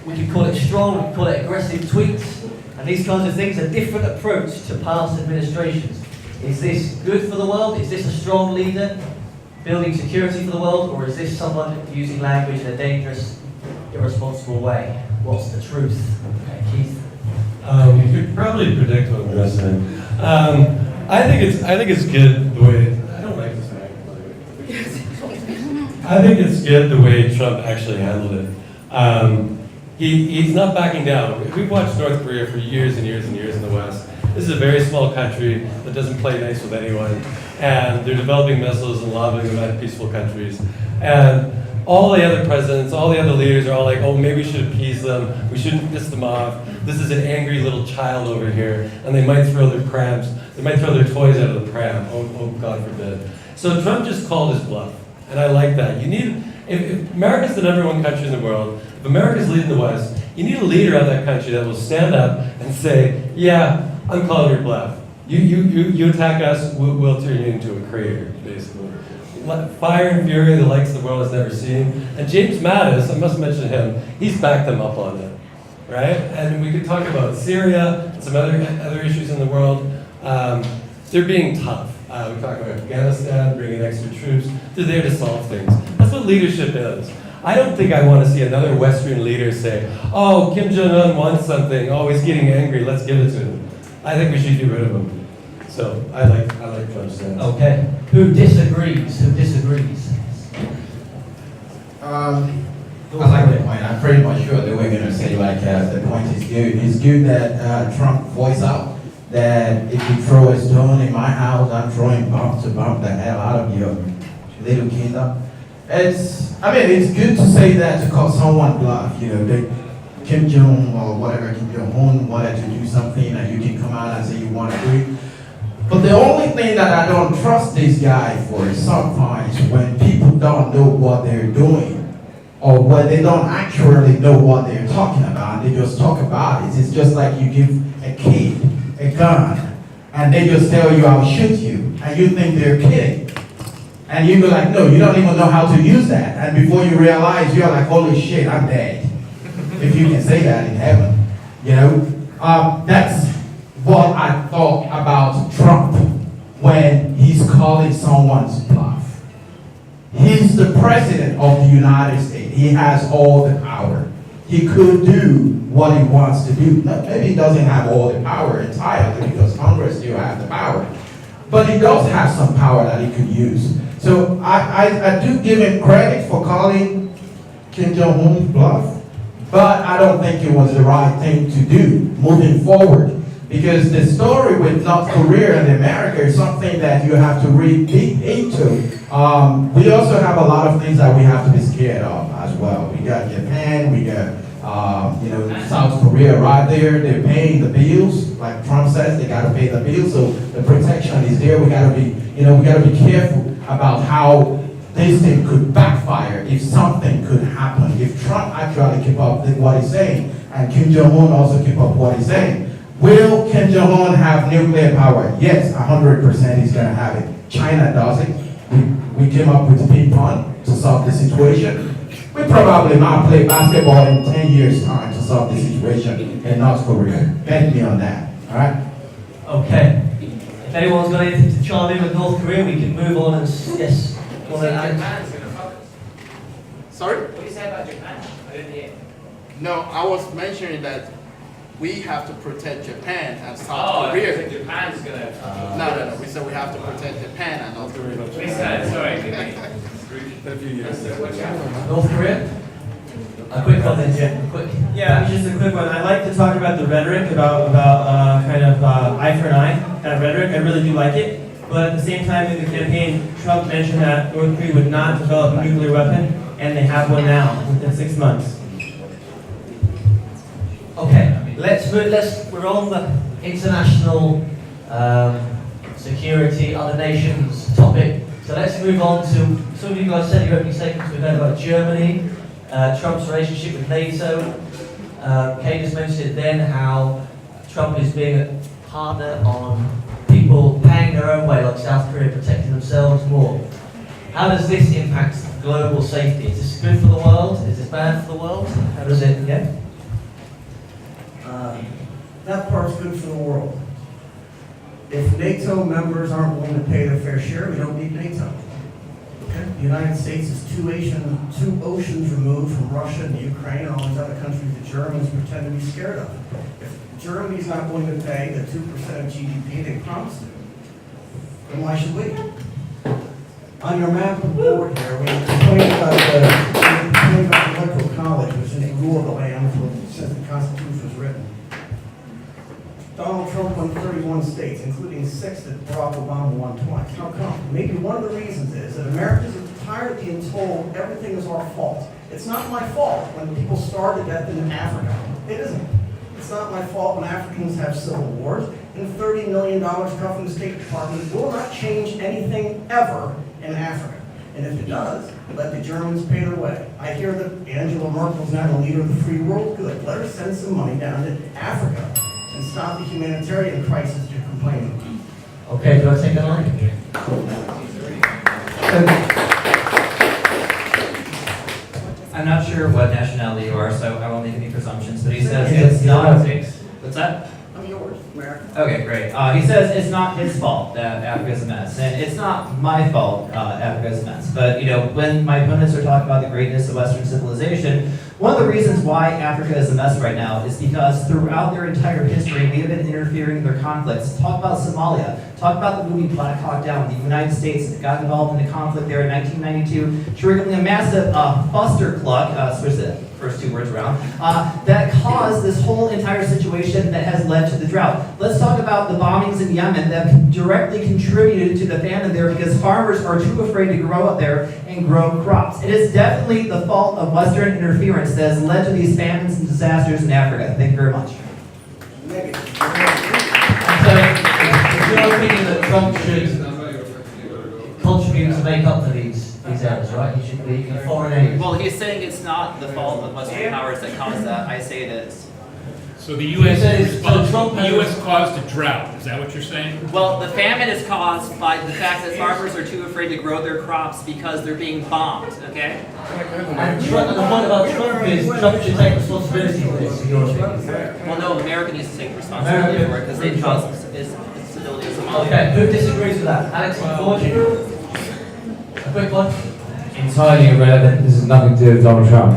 we could call it strong, we could call it aggressive tweets, and these kinds of things, a different approach to past administrations. Is this good for the world? Is this a strong leader building security for the world, or is this someone using language in a dangerous, irresponsible way? What's the truth? Okay, Keith. You could probably predict what I'm going to say. I think it's good the way. I don't like this act, by the way. I think it's good the way Trump actually handled it. He's not backing down. We've watched North Korea for years and years and years in the West. This is a very small country that doesn't play nice with anyone, and they're developing missiles and lobbing them at peaceful countries. And all the other presidents, all the other leaders are all like, oh, maybe we should appease them, we shouldn't piss them off. This is an angry little child over here, and they might throw their prams, they might throw their toys out of the pram, oh God forbid. So Trump just called his bluff, and I like that. You need, if America's the #1 country in the world, if America's leading the West, you need a leader of that country that will stand up and say, yeah, I'm calling your bluff. You attack us, we'll turn you into a crater, basically. Fire and fury, the likes the world has never seen. And James Mattis, I must mention him, he's backed them up on it, right? And we could talk about Syria and some other issues in the world. They're being tough. We talk about Afghanistan, bringing extra troops. They're there to solve things. That's That's what leadership is. I don't think I want to see another Western leader say, oh, Kim Jong-un wants something, oh, he's getting angry, let's give it to him. I think we should get rid of him. So I like Trump's stance. Okay. Who disagrees? Who disagrees? I like the point. I'm pretty much sure they were going to say like the point is good. It's good that Trump voiced out that if you throw a stone in my house, I'm throwing bomb to bomb the hell out of your little kingdom. It's good to say that to call someone bluff. You know, Kim Jong or whatever, Kim Jong-un wanted to do something and you can come out and say you want to do it. But the only thing that I don't trust this guy for is sometimes when people don't know what they're doing or when they don't actually know what they're talking about, they just talk about it. It's just like you give a kid a gun and they just tell you, I'll shoot you, and you think they're kidding. And you go like, no, you don't even know how to use that. And before you realize, you're like, holy shit, I'm dead. If you can say that in heaven, you know? That's what I thought about Trump when he's calling someone's bluff. He's the president of the United States. He has all the power. He could do what he wants to do. Now, maybe he doesn't have all the power entirely because Congress still has the power. But he does have some power that he could use. So I do give him credit for calling Kim Jong-un bluff, but I don't think it was the right thing to do moving forward. Because the story with North Korea and America is something that you have to read deep into. We also have a lot of things that we have to be scared of as well. We got Japan, we got South Korea right there. They're paying the bills, like Trump says, they got to pay the bills. So the protection is there. We got to be careful about how this thing could backfire if something could happen. If Trump actually keep up with what he's saying, and Kim Jong-un also keep up what he's saying. Will Kim Jong-un have nuclear power? Yes, 100% he's going to have it. China does it. We came up with ping pong to solve the situation. We probably might play basketball in 10 years' time to solve the situation in North Korea. Bet me on that. All right? Okay. If anyone's got anything to chime in with North Korea, we can move on and yes. Sorry? What do you say about Japan? I didn't hear. No, I was mentioning that we have to protect Japan and South Korea. Korea. Japan's gonna. No. We said we have to protect Japan and North Korea. We said, sorry. A few years. North Korea? A quick comment, yeah. Quick. Yeah, just a quick one. I like to talk about the rhetoric about eye for an eye. That rhetoric, I really do like it. But at the same time in the campaign, Trump mentioned that North Korea would not develop a nuclear weapon, and they have one now within 6 months. Okay, we're on the international security, other nations topic. So let's move on to, some of you guys said your opening statements, we've heard about Germany, Trump's relationship with NATO. Kay just mentioned then how Trump is being a partner on people paying their own way, like South Korea, protecting themselves more. How does this impact global safety? Is this good for the world? Is this bad for the world? How does it, yeah? That part's good for the world. If NATO members aren't willing to pay their fair share, we don't need NATO. Okay? The United States is two oceans removed from Russia and Ukraine and all these other countries the Germans pretend to be scared of. If Germany's not willing to pay the 2% of GDP they promised to, then why should we? On your map of the board here, we complain about the electoral college, which is the rule of the land since the Constitution was written. Donald Trump won 31 states, including 6 that Barack Obama won twice. How come? Maybe one of the reasons is that Americans are tired of being told everything is our fault. It's not my fault when people starve to death in Africa. It isn't. It's not my fault when Africans have civil wars. And $30 million cut from the State Department will not change anything ever in Africa. And if it does, let the Germans pay their way. I hear that Angela Merkel's now the leader of the free world. Good. Let her send some money down to Africa and stop the humanitarian crisis you're complaining about. Okay, do I take that on? I'm not sure what nationality you are, so I won't make any presumptions, but he says it's not. What's that? I'm yours. America. Okay, great. He says it's not his fault that Africa's a mess, and it's not my fault Africa's a mess. But when my opponents are talking about the greatness of Western civilization, one of the reasons why Africa is a mess right now is because throughout their entire history, we have been interfering in their conflicts. Talk about Somalia. Talk about the movie Black Hawk Down. The United States got involved in a conflict there in 1992, triggering a massive fustercluck, switch the first two words around, that caused this whole entire situation that has led to the drought. Let's talk about the bombings in Yemen that directly contributed to the famine there because farmers are too afraid to grow up there and grow crops. It is definitely the fault of Western interference that has led to these famines and disasters in Africa. Thank you very much. So, it's your opinion that Trump should contribute to make up for these errors, right? He should be a foreign aid. Well, he's saying it's not the fault of Western powers that caused that. I say it is. So the U.S. Trump the U.S. caused a drought. Is that what you're saying? Well, the famine is caused by the fact that farmers are too afraid to grow their crops because they're being bombed, okay? And the point about Trump is Trump should take responsibility for this, in your opinion. Well, no, America needs to take responsibility for it because they caused instability in Somalia. Okay, who disagrees with that? Alex and Forge? A quick one. Entirely irrelevant. This has nothing to do with Donald Trump.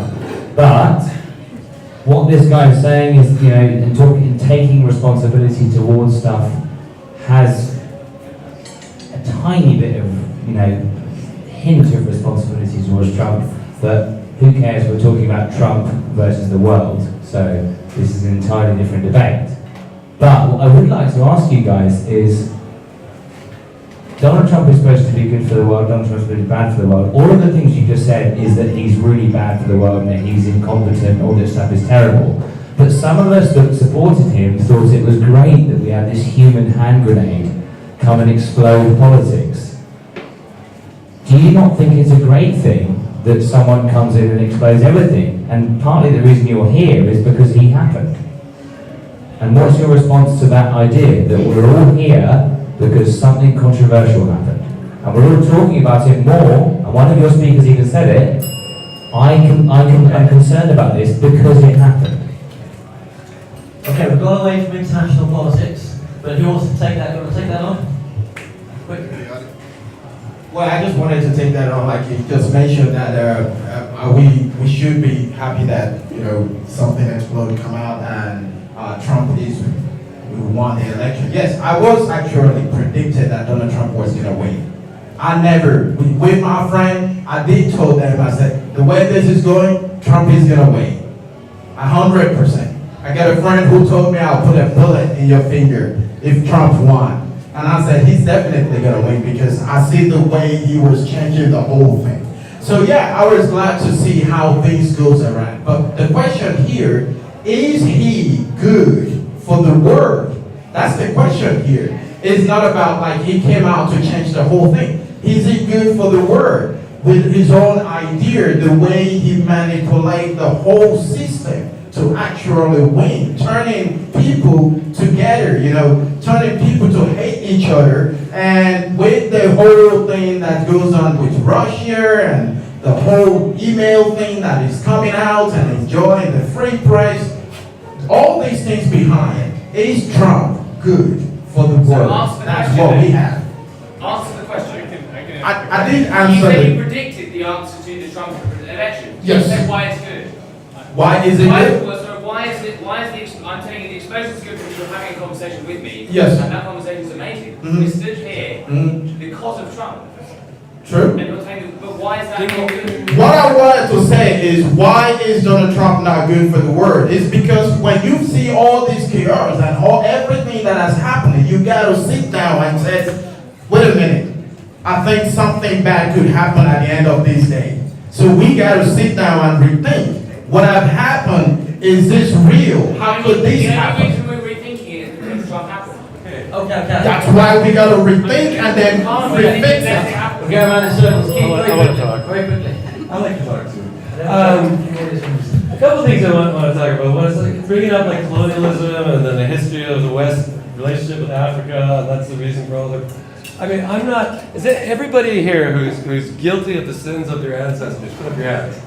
But what this guy is saying is, and taking responsibility towards stuff has a tiny bit of, hint of responsibility towards Trump. But who cares? We're talking about Trump versus the world. So this is an entirely different debate. But what I would like to ask you guys is, Donald Trump is supposed to be good for the world, Donald Trump is supposed to be bad for the world. All of the things you just said is that he's really bad for the world and that he's incompetent, all this stuff is terrible. But some of us that supported him thought it was great that we had this human hand grenade come and explode politics. Do you not think it's a great thing that someone comes in and explodes everything? And partly the reason you're here is because he happened. And what's your response to that idea that we're all here because something controversial happened? And we're all talking about it more, and one of your speakers even said it, I'm concerned about this because it happened. Okay, we've gone away from international politics, but who wants to take that? You want to take that on? Quick. Well, I just wanted to take that on, like you just mentioned that we should be happy that something exploded, come out, and Trump we won the election. Yes, I was actually predicted that Donald Trump was gonna win. With my friend, I did told them, I said, the way this is going, Trump is gonna win. 100%. I got a friend who told me I'll put a bullet in your finger if Trump won. And I said, he's definitely gonna win because I see the way he was changing the whole thing. So yeah, I was glad to see how things goes around. But the question here, is he good for the world? That's the question here. It's not about like he came out to change the whole thing. Is he good for the world? With his own idea, the way he manipulates the whole system to actually win, turning people together, turning people to hate each other, and with the whole thing that goes on with Russia and the whole email thing that is coming out and enjoying the free press, all these things behind, is Trump good for the world? That's what we have. Answer the question. I did You answer said it. you predicted the answer to the Trump election. Yes. You said why it's good. Why is it good? I'm telling you, the exposure is good because you're having a conversation with me. Yes. And that conversation is amazing. Mhm. We stood here because of Trump. True. And you're saying, but why is that not good? What I wanted to say is, why is Donald Trump not good for the world? It's because when you see all these chaos and everything that has happened, you got to sit down and say, wait a minute, I think something bad could happen at the end of this day. So we got to sit down and rethink. What have happened? Is this real? How could this happen? The only reason we're rethinking it is because Trump happened. Okay. That's why we got to rethink and then refix it. We're going around in circles. Keith, I want to talk. very quickly. I like to talk too. A couple of things I want to talk about. One is like bringing up like colonialism and then the history of the West relationship with Africa, and that's the reason for all the. I mean, I'm not. Is it everybody here who's guilty of the sins of their ancestors? Put up your hands.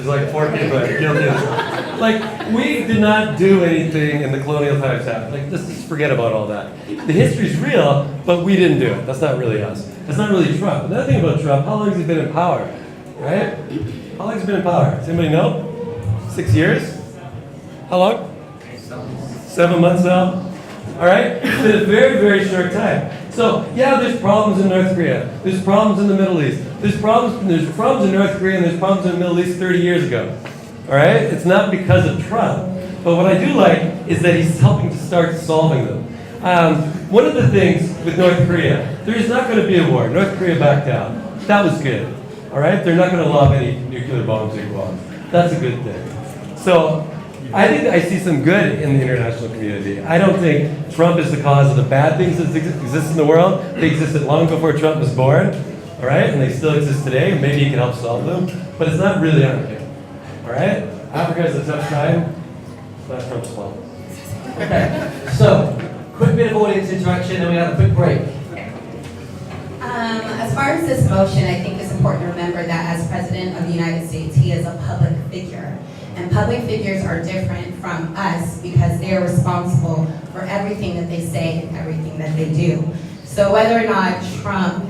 There's like 4 people that are guilty of this. Like, we did not do anything in the colonial times. Like, let's just forget about all that. The history's real, but we didn't do it. That's not really us. That's not really Trump. Another thing about Trump, how long has he been in power? Right? How long has he been in power? Does anybody know? 6 years? How long? 7 months now? All right? It's been a very, very short time. So, yeah, there's problems in North Korea. There's problems in the Middle East. There's problems in North Korea and there's problems in the Middle East 30 years ago. All right? It's not because of Trump. But what I do like is that he's helping to start solving them. One of the things with North Korea, there's not going to be a war. North Korea backed down. That was good. All right? They're not going to lob any nuclear bombs or bombs. That's a good thing. So, I think I see some good in the international community. I don't think Trump is the cause of the bad things that exist in the world. They existed long before Trump was born, all right? And they still exist today. Maybe he can help solve them, but it's not really on him, all right? Africa has a tough time. It's not Trump's fault. Okay, so, quick bit of audience interaction, then we have a quick break. As far as this motion, I think it's important to remember that as President of the United States, he is a public figure. And public figures are different from us because they are responsible for everything that they say and everything that they do. So whether or not Trump,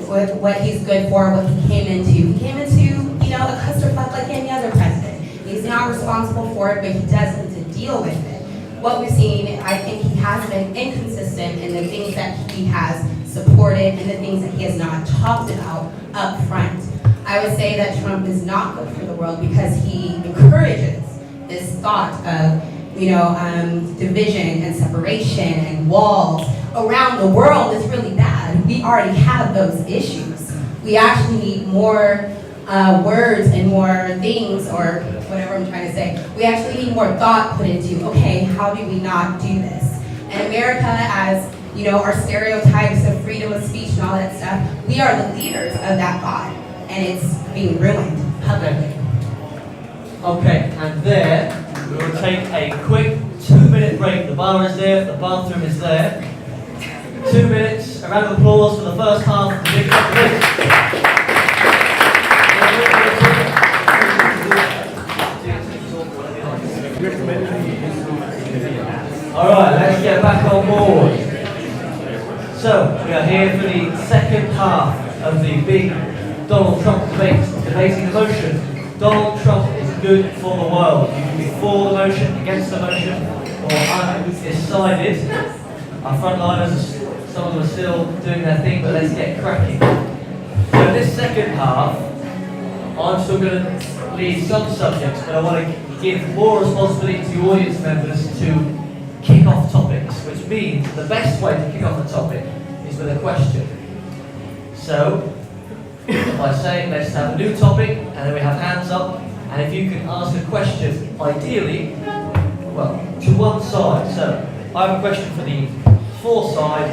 what he's good for, what he came into, a clusterfuck like any other president. He's not responsible for it, but he does need to deal with it. What we've seen, I think he has been inconsistent in the things that he has supported and the things that he has not talked about up front. I would say that Trump is not good for the world because he encourages this thought of, division and separation and walls around the world. Is really bad. We already have those issues. We actually need more words and more things, or whatever I'm trying to say. We actually need more thought put into, okay, how do we not do this? And America, as our stereotypes of freedom of speech and all that stuff, we are the leaders of that thought. And it's being ruined publicly. Okay, and there, we will take a quick 2-minute break. The bar is there, the bathroom is there. 2 minutes, a round of applause for the first half of the big competition. Alright, let's get back on board. So, we are here for the second half of the big Donald Trump debate, debating the motion. Donald Trump is good for the world. You can be for the motion, against the motion, or undecided. Our frontliners, some of them are still doing their thing, but let's get cracking. So in this second half, I'm still going to lead some subjects, but I want to give more responsibility to the audience members to kick off topics, which means the best way to kick off a topic is with a question. So, if I say, let's have a new topic, and then we have hands up, and if you can ask a question, ideally, well, to one side. So, I have a question for the for side,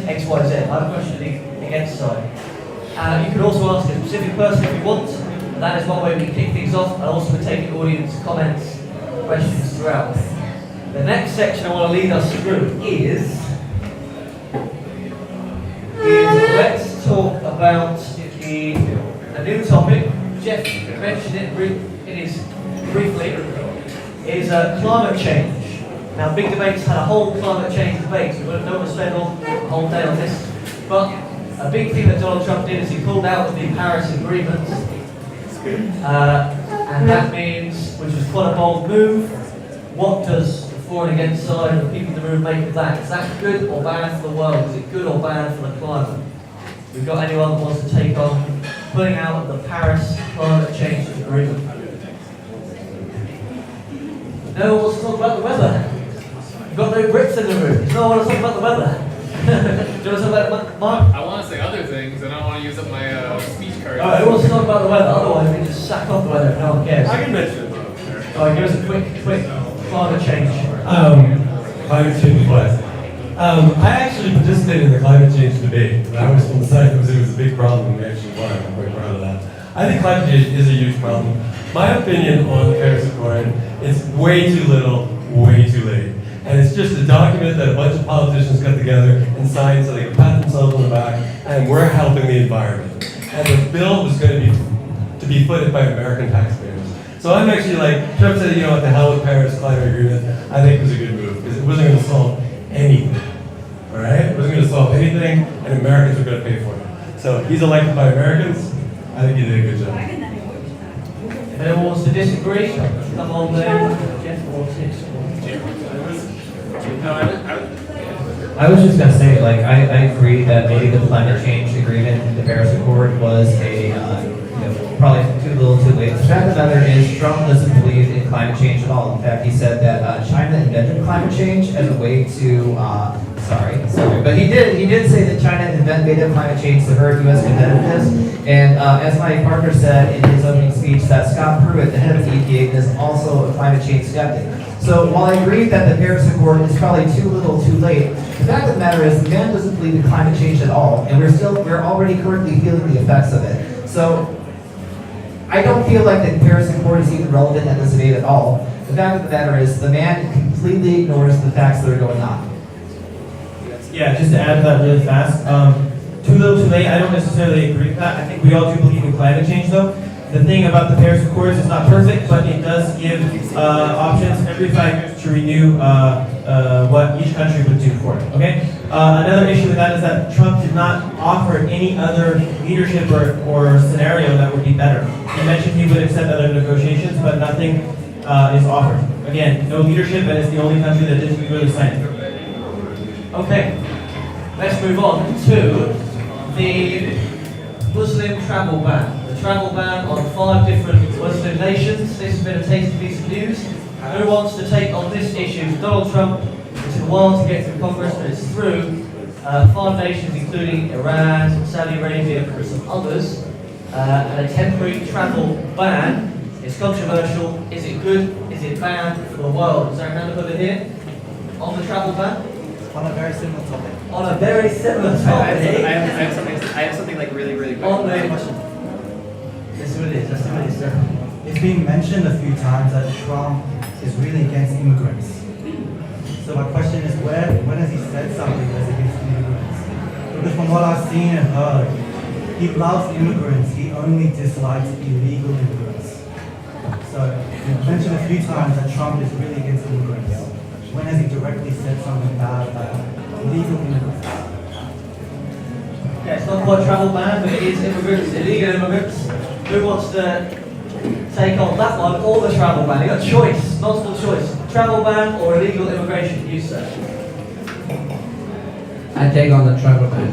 X, Y, Z. I have a question for the against side. You can also ask a specific person if you want, and that is one way we can kick things off, and also we're taking audience comments, questions throughout. The next section I want to lead us through is let's talk about a new topic. Jeff mentioned it briefly, is climate change. Now, Big Debate's had a whole climate change debate. We don't want to spend a whole day on this, but a big thing that Donald Trump did is he pulled out of the Paris Agreement, and that means, which was quite a bold move. What does the for and against side of the people in the room make of that? Is that good or bad for the world? Is it good or bad for the climate? We've got anyone that wants to take on pulling out of the Paris Climate Change Agreement? No one wants to talk about the weather. We've got no Brits in the room. No one wants to talk about the weather. Do you want to talk about it, Mark? I want to say other things, and I don't want to use up my speech card. Alright, who wants to talk about the weather? Otherwise, we can just sack off the weather if no one cares. I can mention it. Alright, give us a quick climate change. Climate change what? I actually participated in the climate change debate. I was on the side that it was a big problem and we actually won. I'm quite proud of that. I think climate change is a huge problem. My opinion on the Paris Accord is way too little, way too late. And it's just a document that a bunch of politicians got together and signed so they could pat themselves on the back, and we're helping the environment. And the bill was going to be footed by American taxpayers. So I'm actually like, Trump said, what the hell with Paris climate agreement, I think was a good move, because it wasn't going to solve anything. All right? It wasn't going to solve anything, and Americans are going to pay for it. So he's elected by Americans. I think he did a good job. If anyone wants to disagree, come on there. Jeff or Tish. I was just gonna say, like, I agree that maybe the climate change agreement in the Paris Accord was probably too little too late. The fact of the matter is, Trump doesn't believe in climate change at all. In fact, he said that China invented climate change as a way to, but he did say that China invented climate change to hurt U.S. competitiveness. And as my partner said in his opening speech, that Scott Pruitt, the head of the EPA, is also a climate change skeptic. So while I agree that the Paris Accord is probably too little too late, the fact of the matter is the man doesn't believe in climate change at all, and we're already currently feeling the effects of it. So I don't feel like the Paris Accord is even relevant at this debate at all. The fact of the matter is the man completely ignores the facts that are going on. Yeah, just to add to that really fast, too little too late, I don't necessarily agree with that. I think we all do believe in climate change though. The thing about the Paris Accords is not perfect, but it does give options every 5 years to renew what each country would do for it, okay? Another issue with that is that Trump did not offer any other leadership or scenario that would be better. He mentioned he would accept other negotiations, but nothing is offered. Again, no leadership, and it's the only country that didn't really sign it. Okay, let's move on to the Muslim travel ban. The travel ban on 5 different Muslim nations. This has been a tasty piece of news. Who wants to take on this issue? Donald Trump, it took a while to get through Congress, but it's through. 5 nations, including Iran, Saudi Arabia, and some others. And a temporary travel ban. It's controversial. Is it good? Is it bad for the world? Is there a hand over here on the travel ban? On a very similar topic. On a very similar topic. I have something like really quick. On the question. Let's see what it is. Let's see what it is, sir. It's been mentioned a few times that Trump is really against immigrants. So my question is, when has he said something that's against immigrants? Because from what I've seen and heard, he loves immigrants. He only dislikes illegal immigrants. So it's mentioned a few times that Trump is really against immigrants. When has he directly said something bad about illegal immigrants? Yeah, it's not quite travel ban, but it is immigrants, illegal immigrants. Who wants to take on that one or the travel ban? You got a choice, multiple choice. Travel ban or illegal immigration, you say? I take on the travel ban.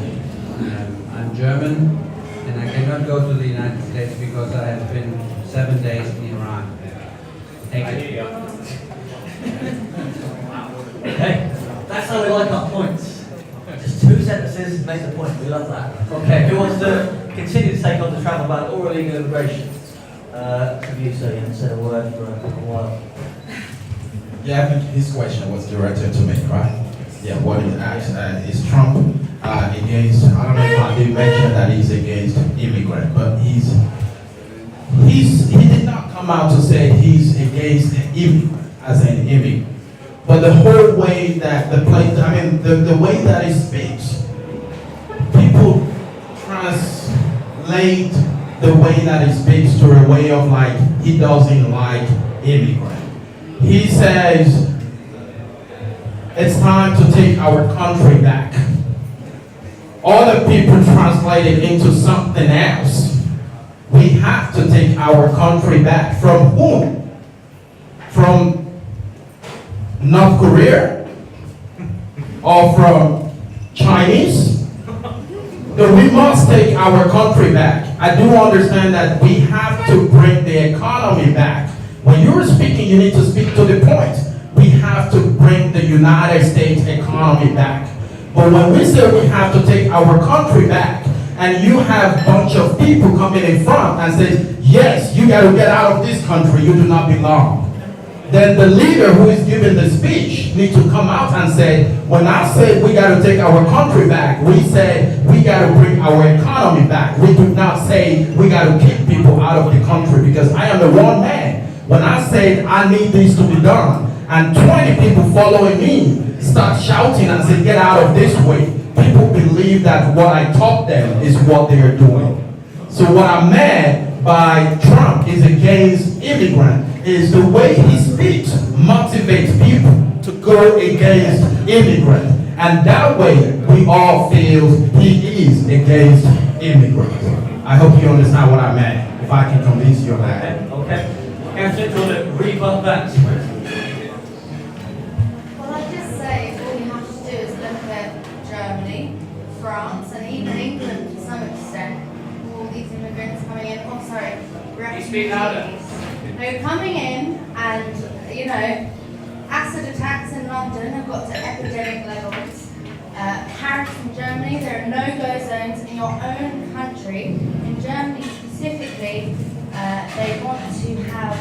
I'm German and I cannot go to the United States because I have been 7 days in Iran. Thank you. Okay, that's how we like our points. Just 2 sentences make the point. We love that. Okay, who wants to continue to take on the travel ban or illegal immigration? Have you so you haven't said a word for a while? Yeah, I think his question was directed to me, right? Yeah, what he asked is Trump against? I don't know if I did mention that he's against immigrants, but he did not come out to say he's against immigrant as an immigrant. But the whole way that the way that he speaks, people translate the way that he speaks to a way of like, he doesn't like immigrants. He says, it's time to take our country back. Other people translate it into something else. We have to take our country back. From whom? From North Korea or from Chinese? So we must take our country back. I do understand that we have to bring the economy back. When you're speaking, you need to speak to the point. We have to bring the United States economy back. But when we say we have to take our country back, and you have a bunch of people coming in front and say, yes, you got to get out of this country, you do not belong. Then the leader who is giving the speech needs to come out and say, when I say we got to take our country back, we say we got to bring our economy back. We do not say we got to kick people out of the country, because I am the one man. When I said I need this to be done, and 20 people following me start shouting and say, get out of this way, people believe that what I taught them is what they are doing. So what I'm mad by Trump is against immigrants is the way he speaks motivates people to go against immigrants. And that way, we all feel he is against immigrants. I hope you understand what I meant, if I can convince you of that. Okay. Anthony, do you want to rebut that? Well, I'd just say all you have to do is look at Germany, France, and even England to some extent. All these immigrants coming in, refugees. speak louder. They're coming in and, you know, acid attacks in London have got to epidemic levels. Paris and Germany, there are no-go zones in your own country. In Germany specifically, they want to have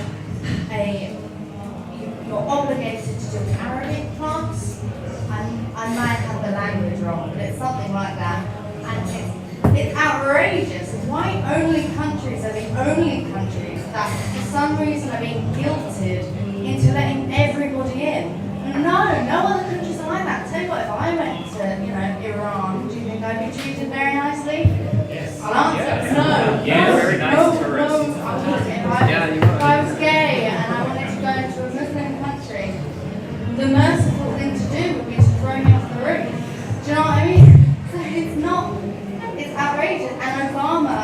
you're obligated to do Arabic class. I might have the language wrong, but it's something like that. And it's outrageous. Why only countries are the only countries that for some reason are being guilted into letting everybody in? No other countries are like that. Tell you what, if I went to, Iran, do you think I'd be treated very nicely? Yes. I'll answer no. Yes. Very nice No, tourist. I wouldn't. If I was gay and I wanted to go into a Muslim country, the merciful thing to do would be to throw me off the roof. Do you know what I mean? So it's outrageous. And Obama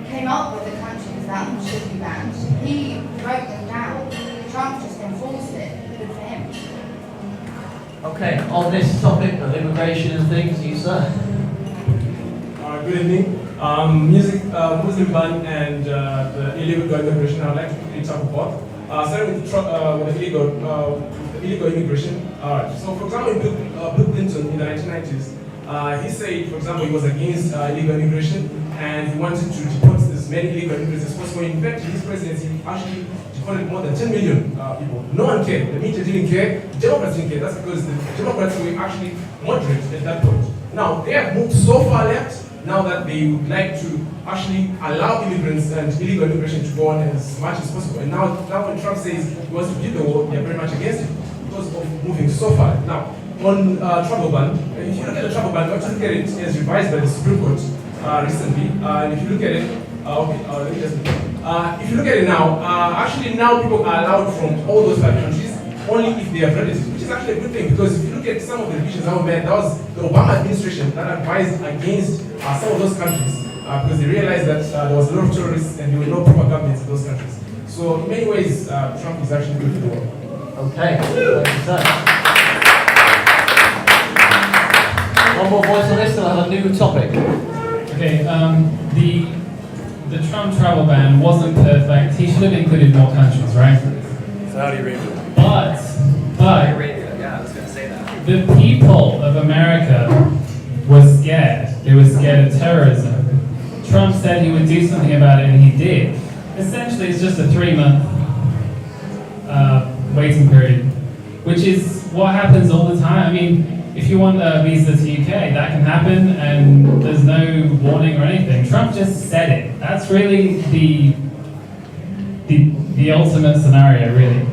came up with the countries that should be banned. He wrote them down. Trump just enforced it. Good for him. Okay, on this topic of immigration and things, you sir. Good evening. Muslim ban and the illegal immigration, I would like to quickly talk about. Starting with the illegal immigration. So, for example, Bill Clinton in the 1990s, he said, for example, he was against illegal immigration and he wanted to deport as many illegal immigrants as possible. In fact, in his presidency, he actually deported more than 10 million people. No one cared. The media didn't care. The Democrats didn't care. That's because the Democrats were actually moderate at that point. Now, they have moved so far left now that they would like to actually allow immigrants and illegal immigration to go on as much as possible. And now when Trump says he wants to build the wall, they're very much against it because of moving so far. Now, on travel ban, if you look at the travel ban, you have to look at it as revised by the Supreme Court recently. And if you look at it, let me just if you look at it now, actually now people are allowed from all those 5 countries only if they have relatives, which is actually a good thing because if you look at some of the revisions that were made, that was the Obama administration that advised against some of those countries because they realized that there was a lot of terrorists and there were no proper governments in those countries. So in many ways, Trump is actually good for the world. Okay, thank you, sir. One more voice on this, and I'll have a new topic. Okay, the Trump travel ban wasn't perfect. He should have included more countries, right? Saudi Arabia. But Yeah, I was going to say that. the people of America were scared. They were scared of terrorism. Trump said he would do something about it, and he did. Essentially, it's just a 3-month waiting period, which is what happens all the time. I mean, if you want a visa to UK, that can happen, and there's no warning or anything. Trump just said it. That's really the ultimate scenario, really.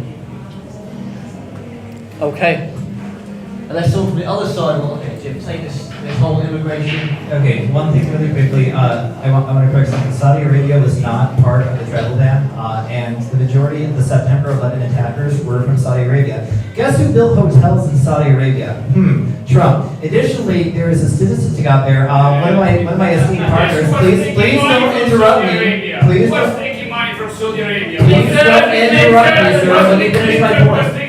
Okay. And let's talk from the other side. Well, okay, Jim, take this whole immigration. Okay, one thing really quickly. I want to correct something. Saudi Arabia was not part of the travel ban, and the majority of the September 11 attackers were from Saudi Arabia. Guess who built hotels in Saudi Arabia? Trump. Additionally, there is a statistic out there. One of my esteemed partners. Please don't interrupt me. Please Who was don't. taking money from Saudi Arabia? Please don't interrupt me, sir. Let me finish my point.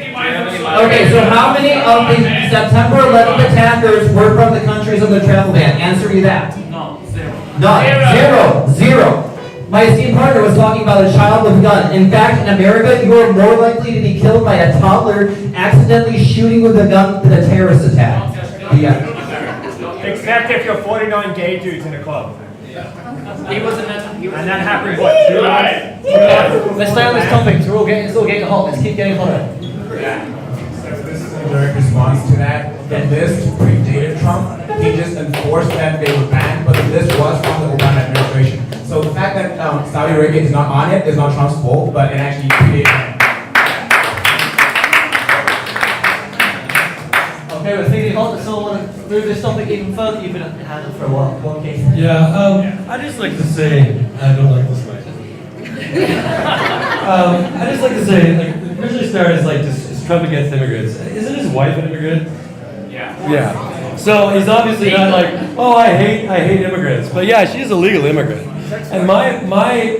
Okay, so how many of the September 11th attackers were from the countries on the travel ban? Answer me that. No, zero. None. Zero. My esteemed partner was talking about a child with a gun. In fact, in America, you are more likely to be killed by a toddler accidentally shooting with a gun than a terrorist attack. Yeah. Except if you're 49 gay dudes in a club. He wasn't and that happened what? 2 months? Let's stay on this topic. It's all getting hot. Let's keep getting hotter. This is a direct response to that. The list predated Trump. He just enforced that they were banned, but the list was from the Obama administration. So the fact that Saudi Arabia is not on it is not Trump's fault, but it actually predated him. Okay, Okay, we're feeling hot. Does someone want to move this topic even further? You've been up your hand up for a while. Go on, Keith. Yeah, I just like to say, I don't like this mic. I just like to say, like, it originally started as like, is Trump against immigrants? Isn't his wife an immigrant? Yeah. Yeah. So he's obviously not like, oh, I hate immigrants. But yeah, she's a legal immigrant. And my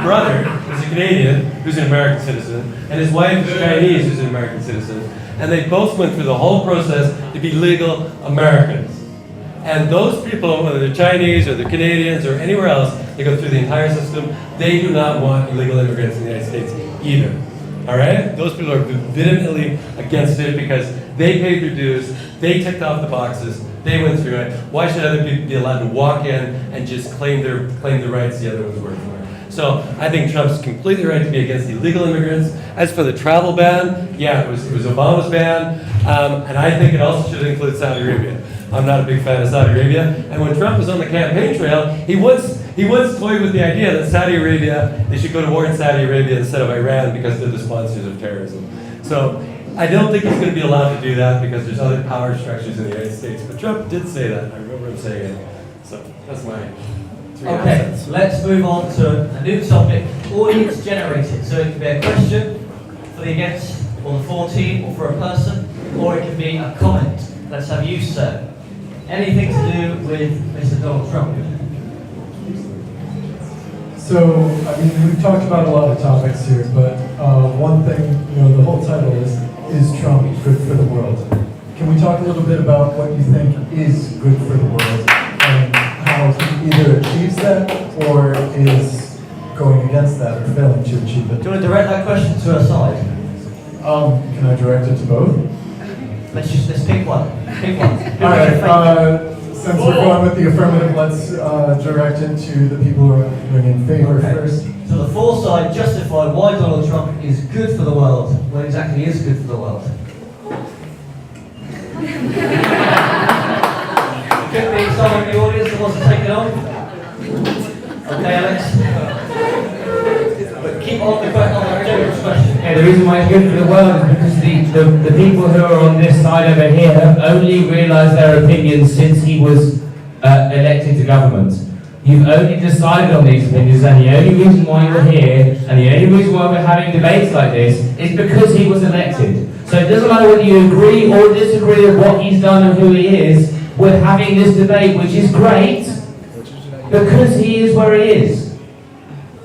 brother is a Canadian who's an American citizen, and his wife is Chinese who's an American citizen. And they both went through the whole process to be legal Americans. And those people, whether they're Chinese or they're Canadians or anywhere else, they go through the entire system. They do not want illegal immigrants in the United States either. All right? Those people are vehemently against it because they paid their dues, they ticked off the boxes, they went through it. Why should other people be allowed to walk in and just claim the rights the other ones work for? So I think Trump's completely right to be against illegal immigrants. As for the travel ban, yeah, it was Obama's ban, and I think it also should include Saudi Arabia. I'm not a big fan of Saudi Arabia, and when Trump was on the campaign trail, he once toyed with the idea that Saudi Arabia, they should go to war in Saudi Arabia instead of Iran because they're the sponsors of terrorism. So I don't think he's going to be allowed to do that because there's other power structures in the United States. But Trump did say that. I remember him saying it. So that's my 3 Okay, cents. let's move on to a new topic, audience generated. So it can be a question for the against or the for team or for a person, or it can be a comment. Let's have you, sir. Anything to do with Mr. Donald Trump? So, I mean, we've talked about a lot of topics here, but one thing, the whole title is Trump good for the world? Can we talk a little bit about what you think is good for the world and how he either achieves that or is going against that or failing to achieve it? Do you want to direct that question to her side? Can I direct it to both? Let's pick one. Pick one. All right. Since we're going with the affirmative, let's direct it to the people who are doing in favor first. So the for side, justify why Donald Trump is good for the world. What exactly is good for the world? Could be someone in the audience that wants to take it on. Okay, Alex. But keep on the general question. Yeah, the reason why it's good for the world is because the people who are on this side over here have only realised their opinions since he was elected to government. You've only decided on these opinions, and the only reason why you're here, and the only reason why we're having debates like this, is because he was elected. So it doesn't matter whether you agree or disagree with what he's done and who he is, we're having this debate, which is great, because he is where he is.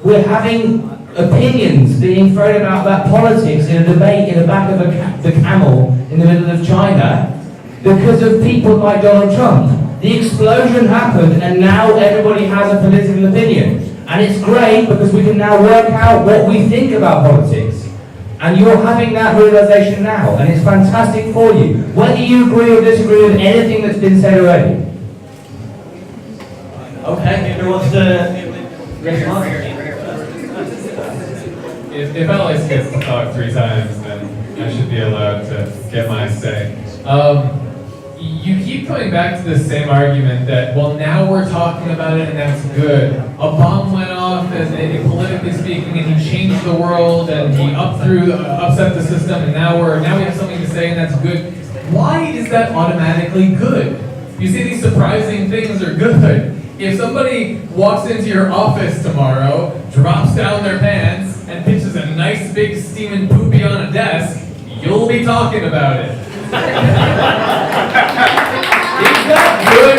We're having opinions being thrown about politics in a debate in the back of the camel in the middle of China because of people like Donald Trump. The explosion happened and now everybody has a political opinion. And it's great because we can now work out what we think about politics. And you're having that realization now, and it's fantastic for you. Whether you agree or disagree with anything that's been said already. Okay, who wants to... Yes, Mark? If Alex gets to talk 3 times, then I should be allowed to get my say. You keep coming back to the same argument that, well, now we're talking about it and that's good. A bomb went off, as politically speaking, and he changed the world and he upset the system, and now we have something to say and that's good. Why is that automatically good? You see, these surprising things are good. If somebody walks into your office tomorrow, drops down their pants, and pitches a nice big steaming poopy on a desk, you'll be talking about it. Is that good?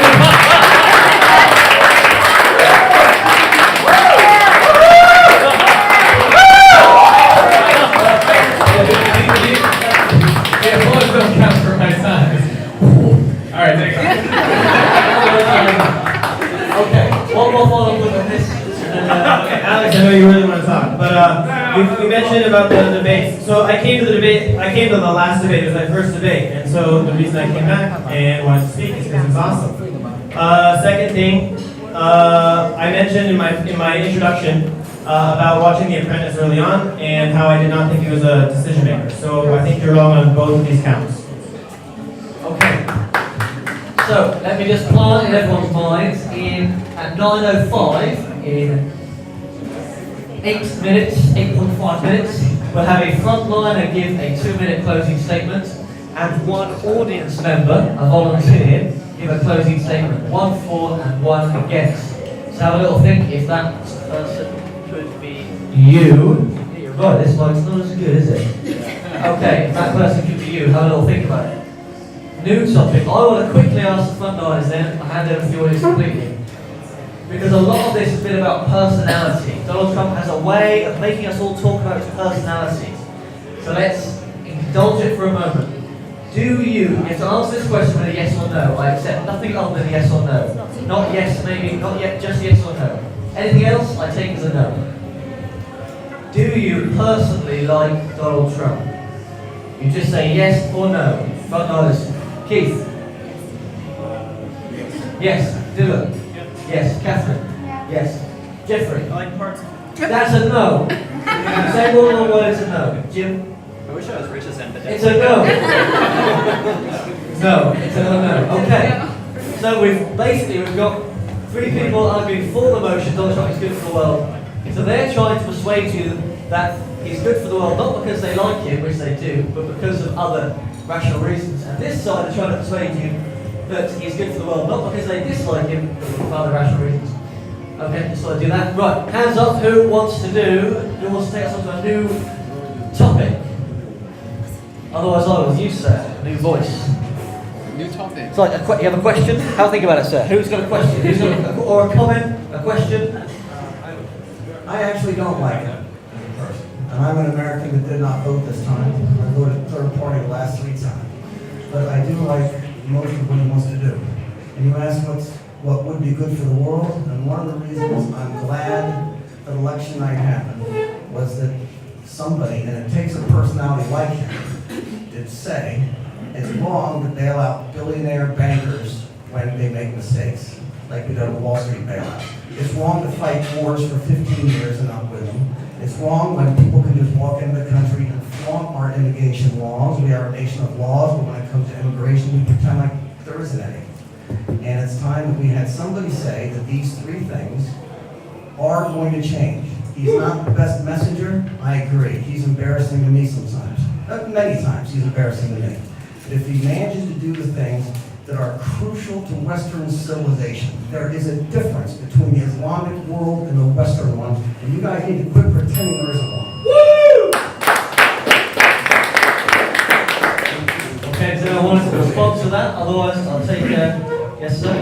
Yeah, bullets don't count for my size. Alright, thanks. Okay, one more follow-up with this. Alex, I know you really want to talk, but we mentioned about the debates. So I came to the last debate. It was my first debate, and so the reason I came back and wanted to speak is because it was awesome. Second thing, I mentioned in my introduction about watching The Apprentice early on and how I did not think he was a decision maker. So I think you're wrong on both of these counts. Okay. So let me just plant in everyone's minds at 9:05 in 8 minutes, 8.5 minutes, we'll have a frontliner give a 2-minute closing statement, and one audience member, a volunteer, give a closing statement. 1 for and 1 against. So have a little think if that person could be you. Right, this mic's not as good, is it? Okay, if that person could be you, have a little think about it. New topic. I want to quickly ask the front liners then, I hand over to the audience completely. Because a lot of this has been about personality. Donald Trump has a way of making us all talk about his personality. So let's indulge it for a moment. Do you have to answer this question with a yes or no? I accept nothing other than a yes or no. Not yes, maybe, not yet, just yes or no. Anything else, I take as a no. Do you personally like Donald Trump? You just say yes or no. Front liners. Keith? Yes. Dylan? Yes. Catherine? Yes. Jeffrey? I like parts. That's a no. Say more than one word, it's a no. Jim? I wish I was rich as him, but It's a no. No, it's a no. Okay. So we've got 3 people arguing for the motion Donald Trump is good for the world. So they're trying to persuade you that he's good for the world, not because they like him, which they do, but because of other rational reasons. And this side are trying to persuade you that he's good for the world, not because they dislike him, but for other rational reasons. Okay, so I do that. Right, hands up, who wants to take us on to a new topic? Otherwise I will use, sir, a new voice. New topic. It's like you have a question? Have a think about it, sir. Who's got a question? Who's got or a comment? A question? I actually don't like him. And I'm an American that did not vote this time. I voted third party the last 3 times. But I do like most of what he wants to do. And you ask what would be good for the world, and one of the reasons I'm glad that election night happened was that somebody, and it takes a personality like him, did say it's wrong to bail out billionaire bankers when they make mistakes, like we did on the Wall Street bailout. It's wrong to fight wars for 15 years and not win them. It's wrong when people can just walk into the country and flaunt our immigration laws. We are a nation of laws, but when it comes to immigration, we pretend like there isn't any. And it's time that we had somebody say that these 3 things are going to change. He's not the best messenger, I agree. He's embarrassing to me sometimes. Many times he's embarrassing to me. But if he manages to do the things that are crucial to Western civilization, there is a difference between the Islamic world and the Western one, and you guys need to quit pretending there isn't one. Woo! Okay, does anyone want to respond to that? Otherwise, I'll take yes, sir.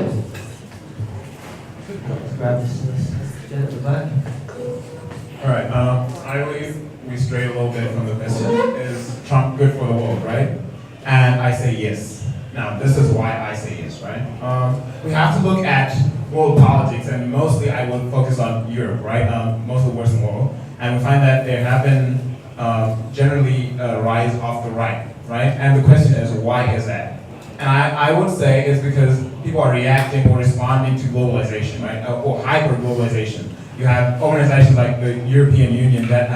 Let's grab this jen at the back. All right. I believe we stray a little bit from the question. Is Trump good for the world, right? And I say yes. Now, this is why I say yes, right? We have to look at world politics, and mostly I will focus on Europe, right? Most of the Western world, and we find that there have been generally a rise of the right, right? And the question is, why is that? And I would say it's because people are reacting or responding to globalization, right? Or hyper-globalization. You have organizations like the European Union that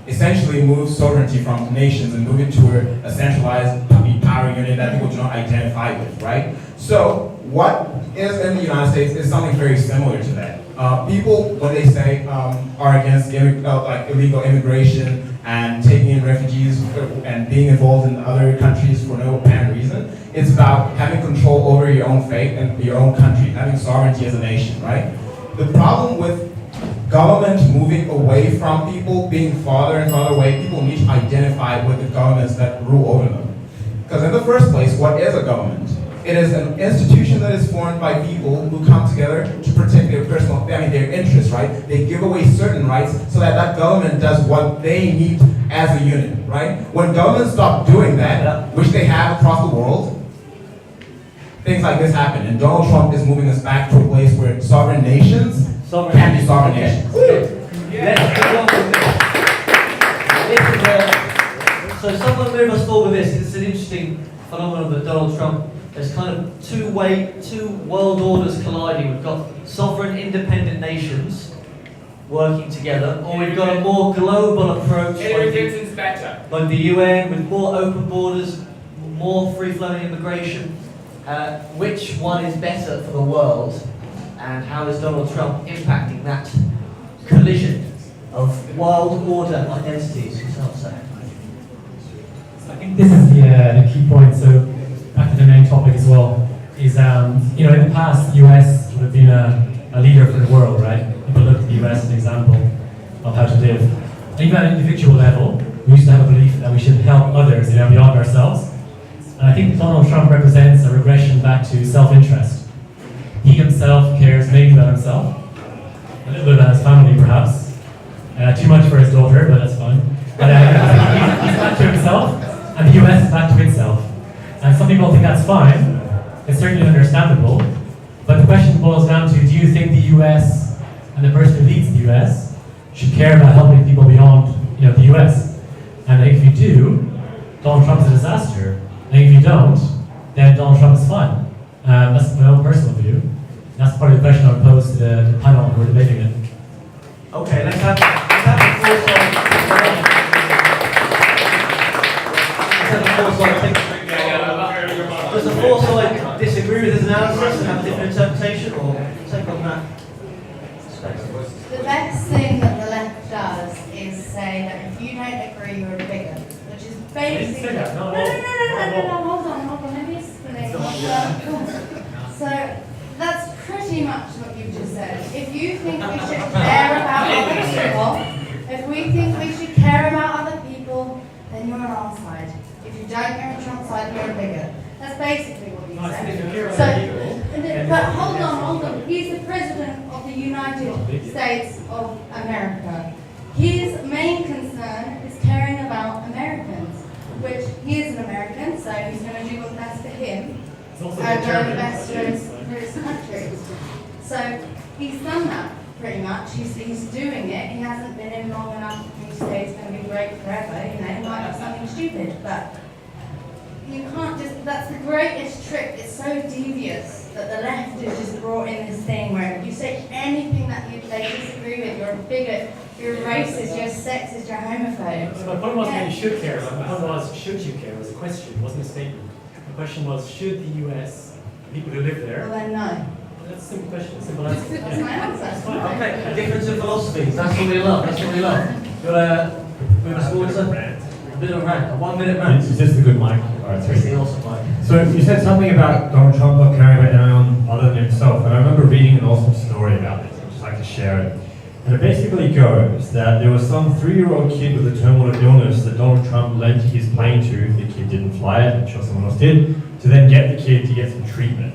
essentially move sovereignty from nations and move it to a centralized power unit that people do not identify with, right? So what is in the United States is something very similar to that. People, when they say are against like illegal immigration and taking in refugees and being involved in other countries for no apparent reason, it's about having control over your own fate and your own country, having sovereignty as a nation, right? The problem with government moving away from people, being farther and farther away, people need to identify with the governments that rule over them. Because in the first place, what is a government? It is an institution that is formed by people who come together to protect their interests, right? They give away certain rights so that that government does what they need as a unit, right? When governments stop doing that, which they have across the world, things like this happen. And Donald Trump is moving us back to a place where sovereign nations can be sovereign nations. Let's go on with this. So someone move us forward with this. It's an interesting phenomenon that Donald Trump, there's kind of two world orders colliding. We've got sovereign independent nations working together, or we've got a more global approach like the UN with more open borders, more free-flowing immigration. Which one is better for the world, and how is Donald Trump impacting that collision of world order identities? I think this is the key point. So back to the main topic as well is you know, in the past the US would have been a leader for the world, right? People look at the US as an example of how to live. And even at an individual level, we used to have a belief that we should help others, you know, beyond ourselves. And I think Donald Trump represents a regression back to self-interest. He himself cares mainly about himself, a little bit about his family perhaps, too much for his daughter, but that's fine. But he's back to himself, and the US is back to itself. And some people think that's fine. It's certainly understandable. But the question boils down to, do you think the US and the person who leads the US should care about helping people beyond, you know, the US? And if you do, Donald Trump's a disaster. And if you don't, then Donald Trump is fine. That's my own personal view. That's part of the question I would pose to the panel who are debating it. Okay, let's have the foresight. Does the foresight disagree with his analysis and have a different interpretation, or take on that? The best thing that the left does is say that if you don't agree, you're a bigot, which is basically. No, hold on, let me explain. So that's pretty much what you've just said. If you think we should care about other people, if we think we should care about other people, then you're on our side. If you don't, you're on Trump's side, you're a bigot. That's basically what you said. But hold on. He's the president of the United States of America. His main concern is caring about Americans, which he is an American, so he's going to do what's best for him and the best for his country. So he's done that pretty much. He's doing it. He hasn't been in long enough for me to say it's going to be great forever. You know, he might have something stupid, but you can't just, that's the greatest trick. It's so devious that the left is just brought in this thing where if you say anything that they disagree with, you're a bigot, you're racist, you're sexist, you're homophobe. So my point wasn't that you should care, my point was, should you care? It was a question, it wasn't a statement. The question was, should the US, people who live there... Well then, no. That's a simple question, simple answer. That's my answer. Okay, difference in philosophies, that's what we love, that's what we love. You'll move us forward, sir? A bit of a rant, a 1 minute rant. Is this the good mic? It's the awesome mic. So you said something about Donald Trump not caring about anyone other than himself, and I remember reading an awesome story about this. I'd just like to share it. And it basically goes that there was some 3-year-old kid with a terminal illness that Donald Trump lent his plane to. The kid didn't fly it, I'm sure someone else did, to then get the kid to get some treatment.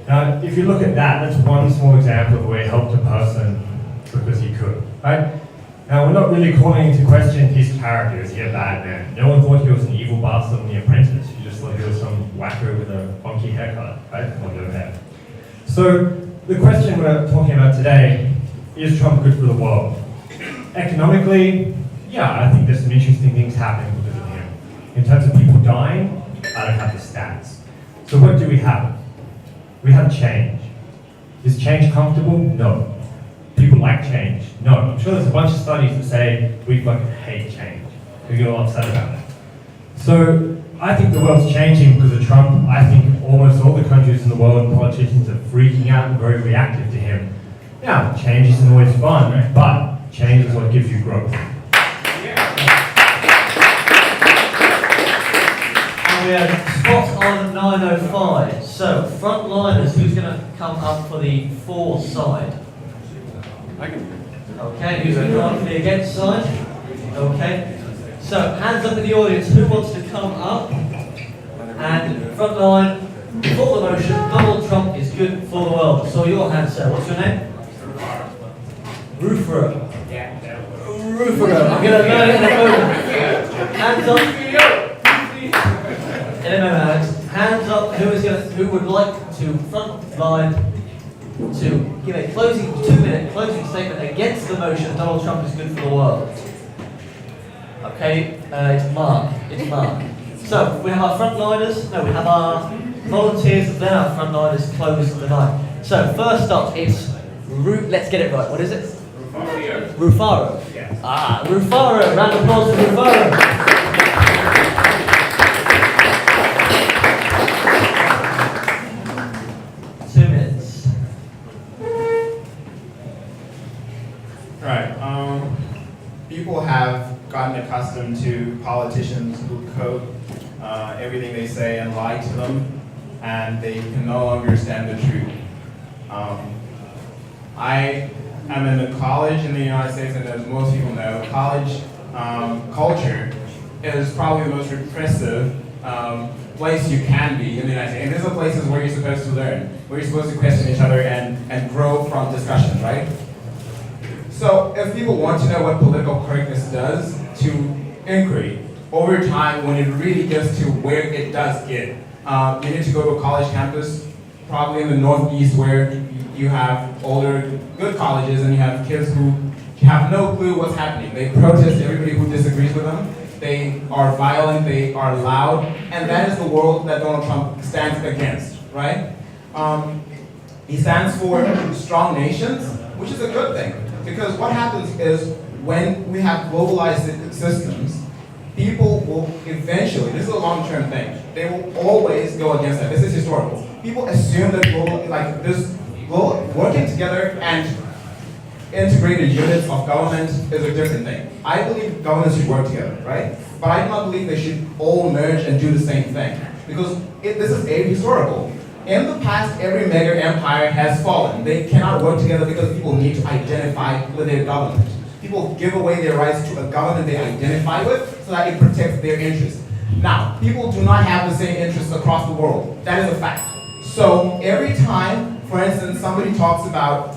Now, if you look at that, that's one small example of where he helped a person because he could, right? Now, we're not really calling into question his character. Is he a bad man? No one thought he was an evil bastard on The Apprentice. You just thought he was some whacker with a funky haircut, right? Or no hair. So, the question we're talking about today, is Trump good for the world? Economically, yeah, I think there's some interesting things happening because of him. In terms of people dying, I don't have the stats. So what do we have? We have change. Is change comfortable? No. People like change? No. I'm sure there's a bunch of studies that say we fucking hate change. We get all upset about it. So I think the world's changing because of Trump. I think almost all the countries in the world and politicians are freaking out and very reactive to him. Now, change isn't always fun, right? But change is what gives you growth. And we are spot on 9:05. So, frontliners, who's going to come up for the for side? I can. Okay, who's going to come up for the against side? Okay. So, hands up in the audience, who wants to come up? And frontline, for the motion, Donald Trump is good for the world. So, your hand, sir. What's your name? Rufero. Rufero. I'm going to learn it in a moment. Hands up. In a moment, Alex. Hands up. Who would like to frontline to give a 2-minute closing statement against the motion Donald Trump is good for the world? Okay, it's Mark. It's Mark. So we have our frontliners. No, we have our volunteers. Then our frontliners close the night. So first up, it's let's get it right. What is it? Rufaro. Yes. Ah, Rufaro. Round of applause for Rufaro. 2 minutes. Right. People have gotten accustomed to politicians who sugarcoat everything they say and lie to them, and they can no longer stand the truth. I am in a college in the United States, and as most people know, college culture is probably the most repressive place you can be in the United States. And these are places where you're supposed to learn, where you're supposed to question each other and grow from discussions, right? So if people want to know what political correctness does to inquiry, over time, when it really gets to where it does get, you need to go to a college campus, probably in the Northeast, where you have older, good colleges, and you have kids who have no clue what's happening. They protest everybody who disagrees with them. They are violent, they are loud, and that is the world that Donald Trump stands against, right? He stands for strong nations, which is a good thing, because what happens is when we have globalized systems, people will eventually, this is a long-term thing, they will always go against that. This is historical. People assume that working together and integrated units of government is a different thing. I believe governments should work together, right? But I do not believe they should all merge and do the same thing, because this is ahistorical. In the past, every mega empire has fallen. They cannot work together because people need to identify with their government. People give away their rights to a government they identify with so that it protects their interests. Now, people do not have the same interests across the world. That is a fact. So every time, for instance, somebody talks about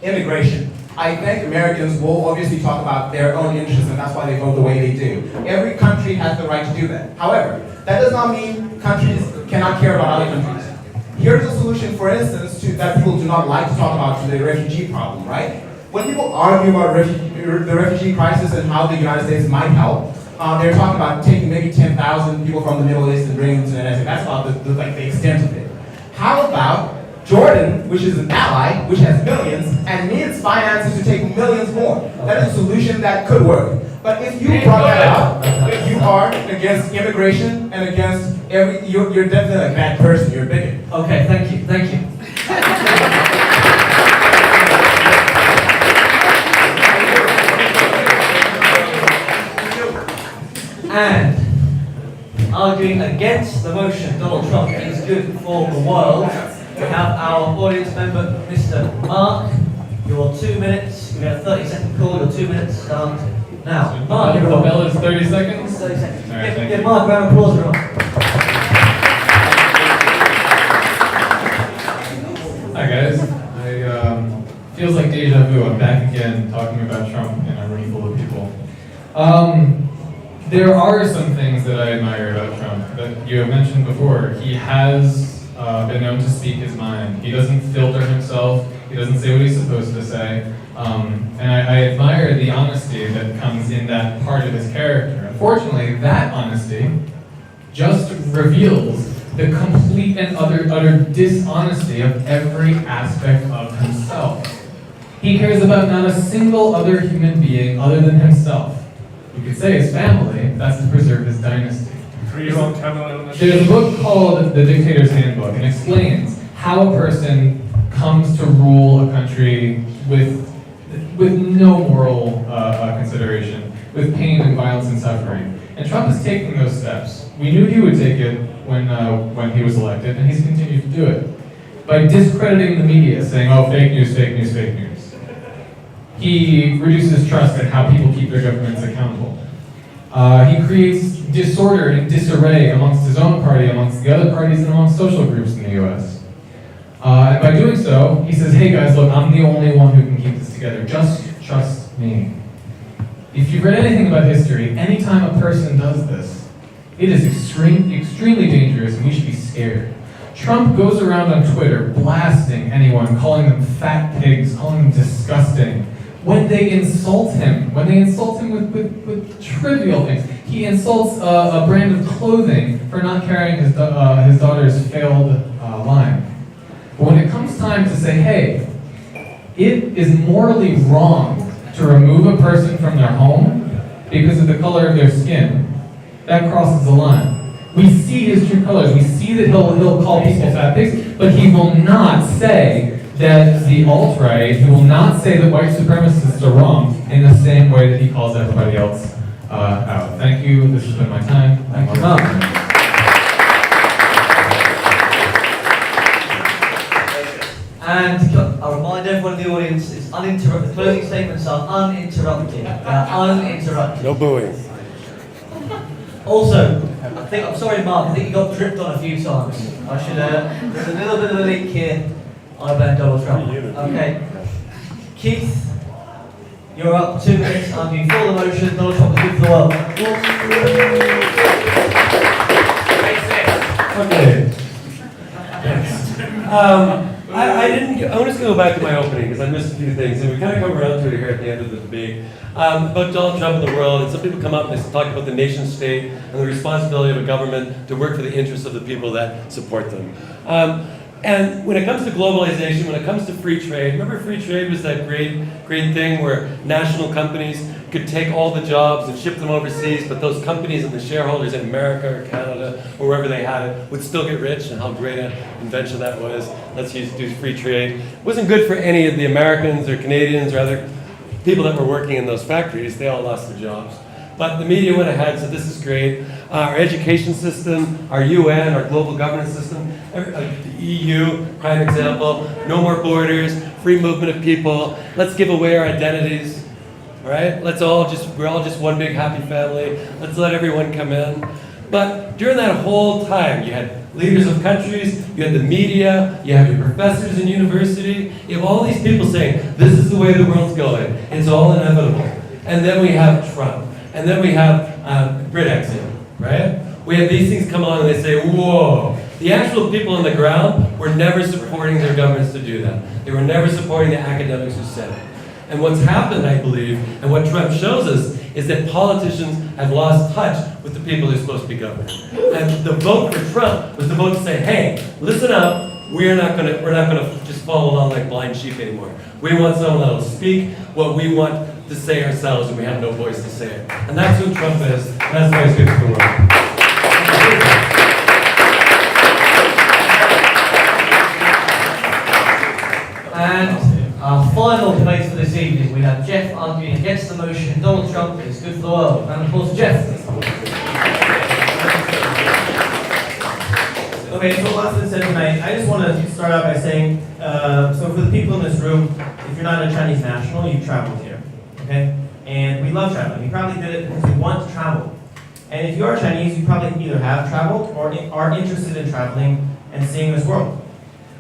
immigration, I think Americans will obviously talk about their own interests, and that's why they vote the way they do. Every country has the right to do that. However, that does not mean countries cannot care about other countries. Here's a solution, for instance, that people do not like to talk about, to the refugee problem, right? When people argue about the refugee crisis and how the United States might help, they're talking about taking maybe 10,000 people from the Middle East and bringing them to the United States. That's about the extent of it. How about Jordan, which is an ally, which has millions, and needs finances to take millions more? That is a solution that could work. But if you brought that up, if you are against immigration and against you're definitely a bad person, you're a bigot. Okay, thank you, thank you. And arguing against the motion, Donald Trump is good for the world, we have our audience member, Mr. Mark. Your 2 minutes, we have a 30-second call, your 2 minutes start now. Mark, the bell is 30 seconds? 30 seconds. All right, Give Mark a round of applause, everyone. Hi guys, feels like deja vu. I'm back again talking about Trump in a room full of people. There are some things that I admire about Trump that you have mentioned before. He has been known to speak his mind. He doesn't filter himself. He doesn't say what he's supposed to say. And I admire the honesty that comes in that part of his character. Unfortunately, that honesty just reveals the complete and utter dishonesty of every aspect of himself. He cares about not a single other human being other than himself. You could say his family, that's to preserve his dynasty. There's a book called The Dictator's Handbook, and explains how a person comes to rule a country with no moral consideration, with pain and violence and suffering. And Trump is taking those steps. We knew he would take it when he was elected, and he's continued to do it. By discrediting the media, saying, oh, fake news, fake news, fake news. He reduces trust in how people keep their governments accountable. He creates disorder and disarray amongst his own party, amongst the other parties, and amongst social groups in the US. And by doing so, he says, hey guys, look, I'm the only one who can keep this together. Just trust me. If you've read anything about history, anytime a person does this, it is extremely dangerous, and we should be scared. Trump goes around on Twitter blasting anyone, calling them fat pigs, calling them disgusting. When they insult him with trivial things. He insults a brand of clothing for not carrying his daughter's failed line. But when it comes time to say, hey, it is morally wrong to remove a person from their home because of the color of their skin, that crosses the line. We see his true colors. We see that he'll call people fat pigs, but he will not say that the alt-right, he will not say that white supremacists are wrong in the same way that he calls everybody else out. Thank you. This has been my time. Thank you, Mark. And I'll remind everyone in the audience, it's uninterrupted. The closing statements are uninterrupted. Uninterrupted. No booing. Also, I'm sorry, Mark. I think you got dripped on a few times. There's a little bit of a leak here. I blame Donald Trump. Okay. Keith, you're up 2 minutes. I'm you for the motion. Donald Trump is good for the world. Okay. I want to go back to my opening because I missed a few things, and we kind of come around to it here at the end of the debate about Donald Trump and the world. And some people come up and they talk about the nation state and the responsibility of a government to work for the interests of the people that support them. And when it comes to globalization, when it comes to free trade, remember free trade was that great thing where national companies could take all the jobs and ship them overseas, but those companies and the shareholders in America or Canada or wherever they had it would still get rich, and how great an invention that was. Let's do free trade. It wasn't good for any of the Americans or Canadians or other people that were working in those factories. They all lost their jobs. But the media went ahead and said, this is great. Our education system, our UN, our global governance system, the EU, prime example, no more borders, free movement of people. Let's give away our identities, all right? We're all just one big happy family. Let's let everyone come in. But during that whole time, you had leaders of countries, you had the media, you have your professors in university, you have all these people saying, this is the way the world's going. It's all inevitable. And then we have Trump. And then we have Brexit, right? We have these things come on and they say, whoa. The actual people on the ground were never supporting their governments to do that. They were never supporting the academics who said it. And what's happened, I believe, and what Trump shows us, is that politicians have lost touch with the people they're supposed to be governing. And the vote for Trump was the vote to say, hey, listen up, we're not gonna just follow along like blind sheep anymore. We want someone that will speak what we want to say ourselves, and we have no voice to say it. And that's who Trump is, and that's why he's good for the world. And our final debate for this evening, we have Jeff arguing against the motion, Donald Trump is good for the world. And of course, Jeff. Okay, so lots been said tonight. I just want to start out by saying, so for the people in this room, if you're not a Chinese national, you've traveled here, okay? And we love traveling. We probably did it because we want to travel. And if you are Chinese, you probably either have traveled or are interested in traveling and seeing this world.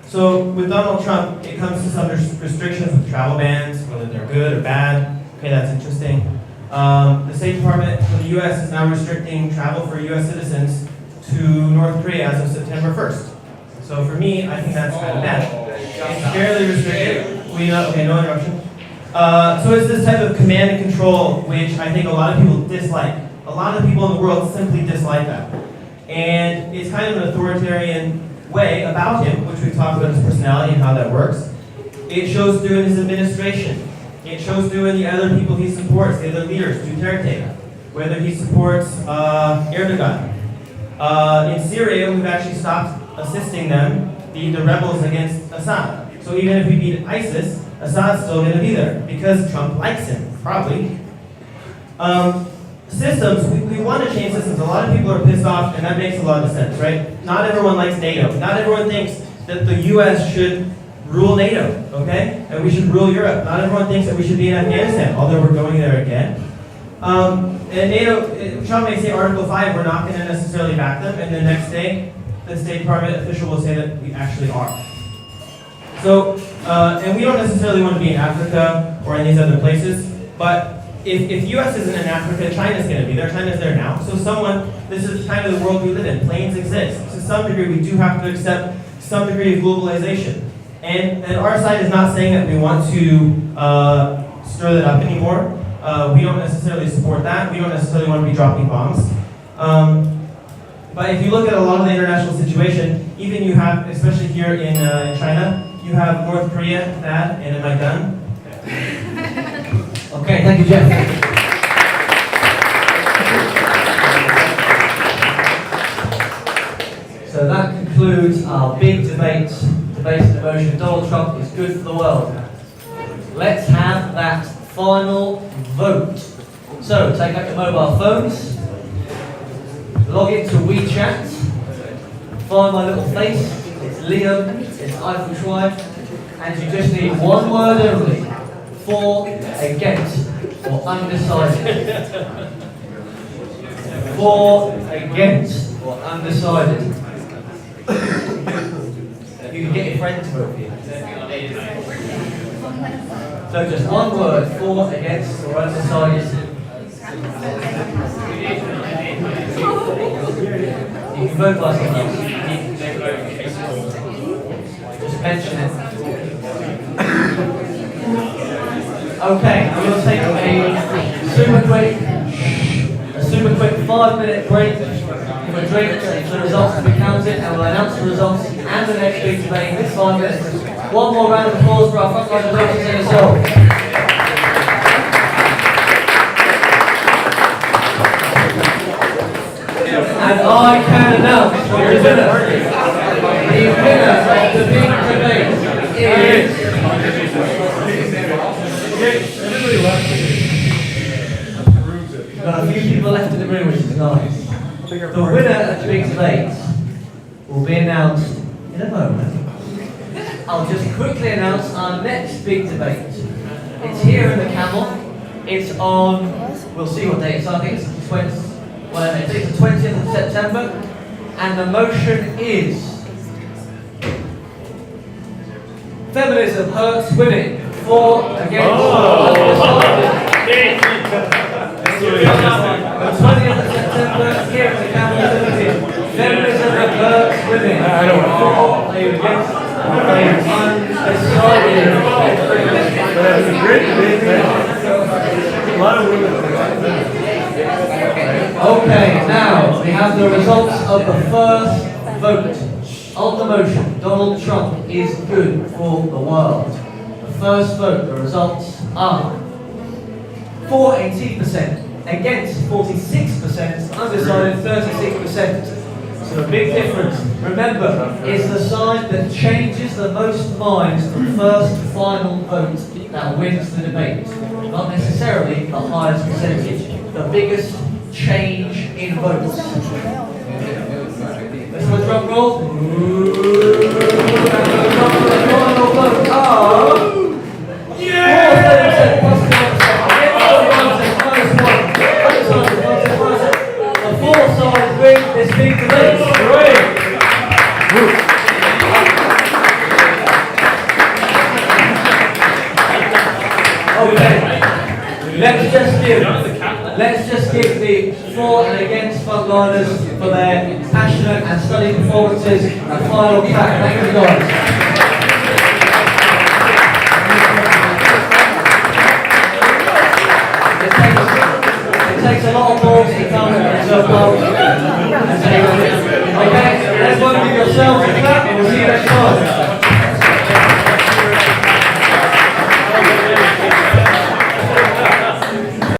So with Donald Trump, it comes to some restrictions with travel bans, whether they're good or bad. Okay, that's interesting. The State Department for the U.S. is now restricting travel for U.S. citizens to North Korea as of September 1st. So for me, I think that's kind of bad. It's fairly restricted. Okay, no interruption. So it's this type of command and control, which I think a lot of people dislike. A lot of people in the world simply dislike that. And it's kind of an authoritarian way about him, which we've talked about his personality and how that works. It shows through in his administration. It shows through in the other people he supports, the other leaders, Duterte, whether he supports Erdogan. In Syria, we've actually stopped assisting them, the rebels against Assad. So even if we beat ISIS, Assad's still going to be there because Trump likes him, probably. Systems, we want to change systems. A lot of people are pissed off, and that makes a lot of sense, right? Not everyone likes NATO. Not everyone thinks that the U.S. should rule NATO, okay? And we should rule Europe. Not everyone thinks that we should be in Afghanistan, although we're going there again. And NATO, Trump may say Article 5, we're not going to necessarily back them, and the next day, the State Department official will say that we actually are. So, and we don't necessarily want to be in Africa or in these other places, but if U.S. isn't in Africa, China's going to be there. China's there now. So this is kind of the world we live in. Planes exist. To some degree, we do have to accept some degree of globalization. And our side is not saying that we want to stir that up anymore. We don't necessarily support that. We don't necessarily want to be dropping bombs. But if you look at a lot of the international situation, even you have, especially here in China, you have North Korea, that, and am I done? Okay, thank you, Jeff. So that concludes our big debate on the motion, Donald Trump is good for the world. Let's have that final vote. So So, take out your mobile phones, log into WeChat, find my little face, it's Liam, it's Eiffel Schwein, and you just need one word only, for, against, or undecided. For, against, or undecided. You can get your friends to work here. So just one word, for, against, or undecided. You can vote by someone else. Just mention it. Okay, I'm going to take a super quick 5-minute break for drinks and for the results to be counted, and we'll announce the results and the next big debate in 5 minutes. One more round of applause for our frontline debaters in the soul. And I can announce the winner. The winner of the big debate is... Got a few people left in the room, which is nice. The winner of the big debate will be announced in a moment. I'll just quickly announce our next big debate. It's here in the Camel. It's on, we'll see what day it's on, I think it's the 20th. Well, it's the 20th of September, and the motion is feminism hurts women, for, against, undecided. The 20th of September, here at the Camel Limited, feminism hurts women, for, against, undecided. A lot of women. Okay, now we have the results of the first vote. On the motion, Donald Trump is good for the world. The first vote, the results are for 18%, against 46%, undecided 36%. So the big difference, remember, is the side that changes the most minds, the first final vote that wins the debate. Not necessarily the highest percentage, the biggest change in votes. Let's do a drum roll. And the final vote are... Yeah! 4% plus 2%, the four sides win this big debate. Great! Okay. Let's just give the for and against frontliners for their passionate and stunning performances a final clap. Thank you guys. It takes a lot of balls to come and reserve balls.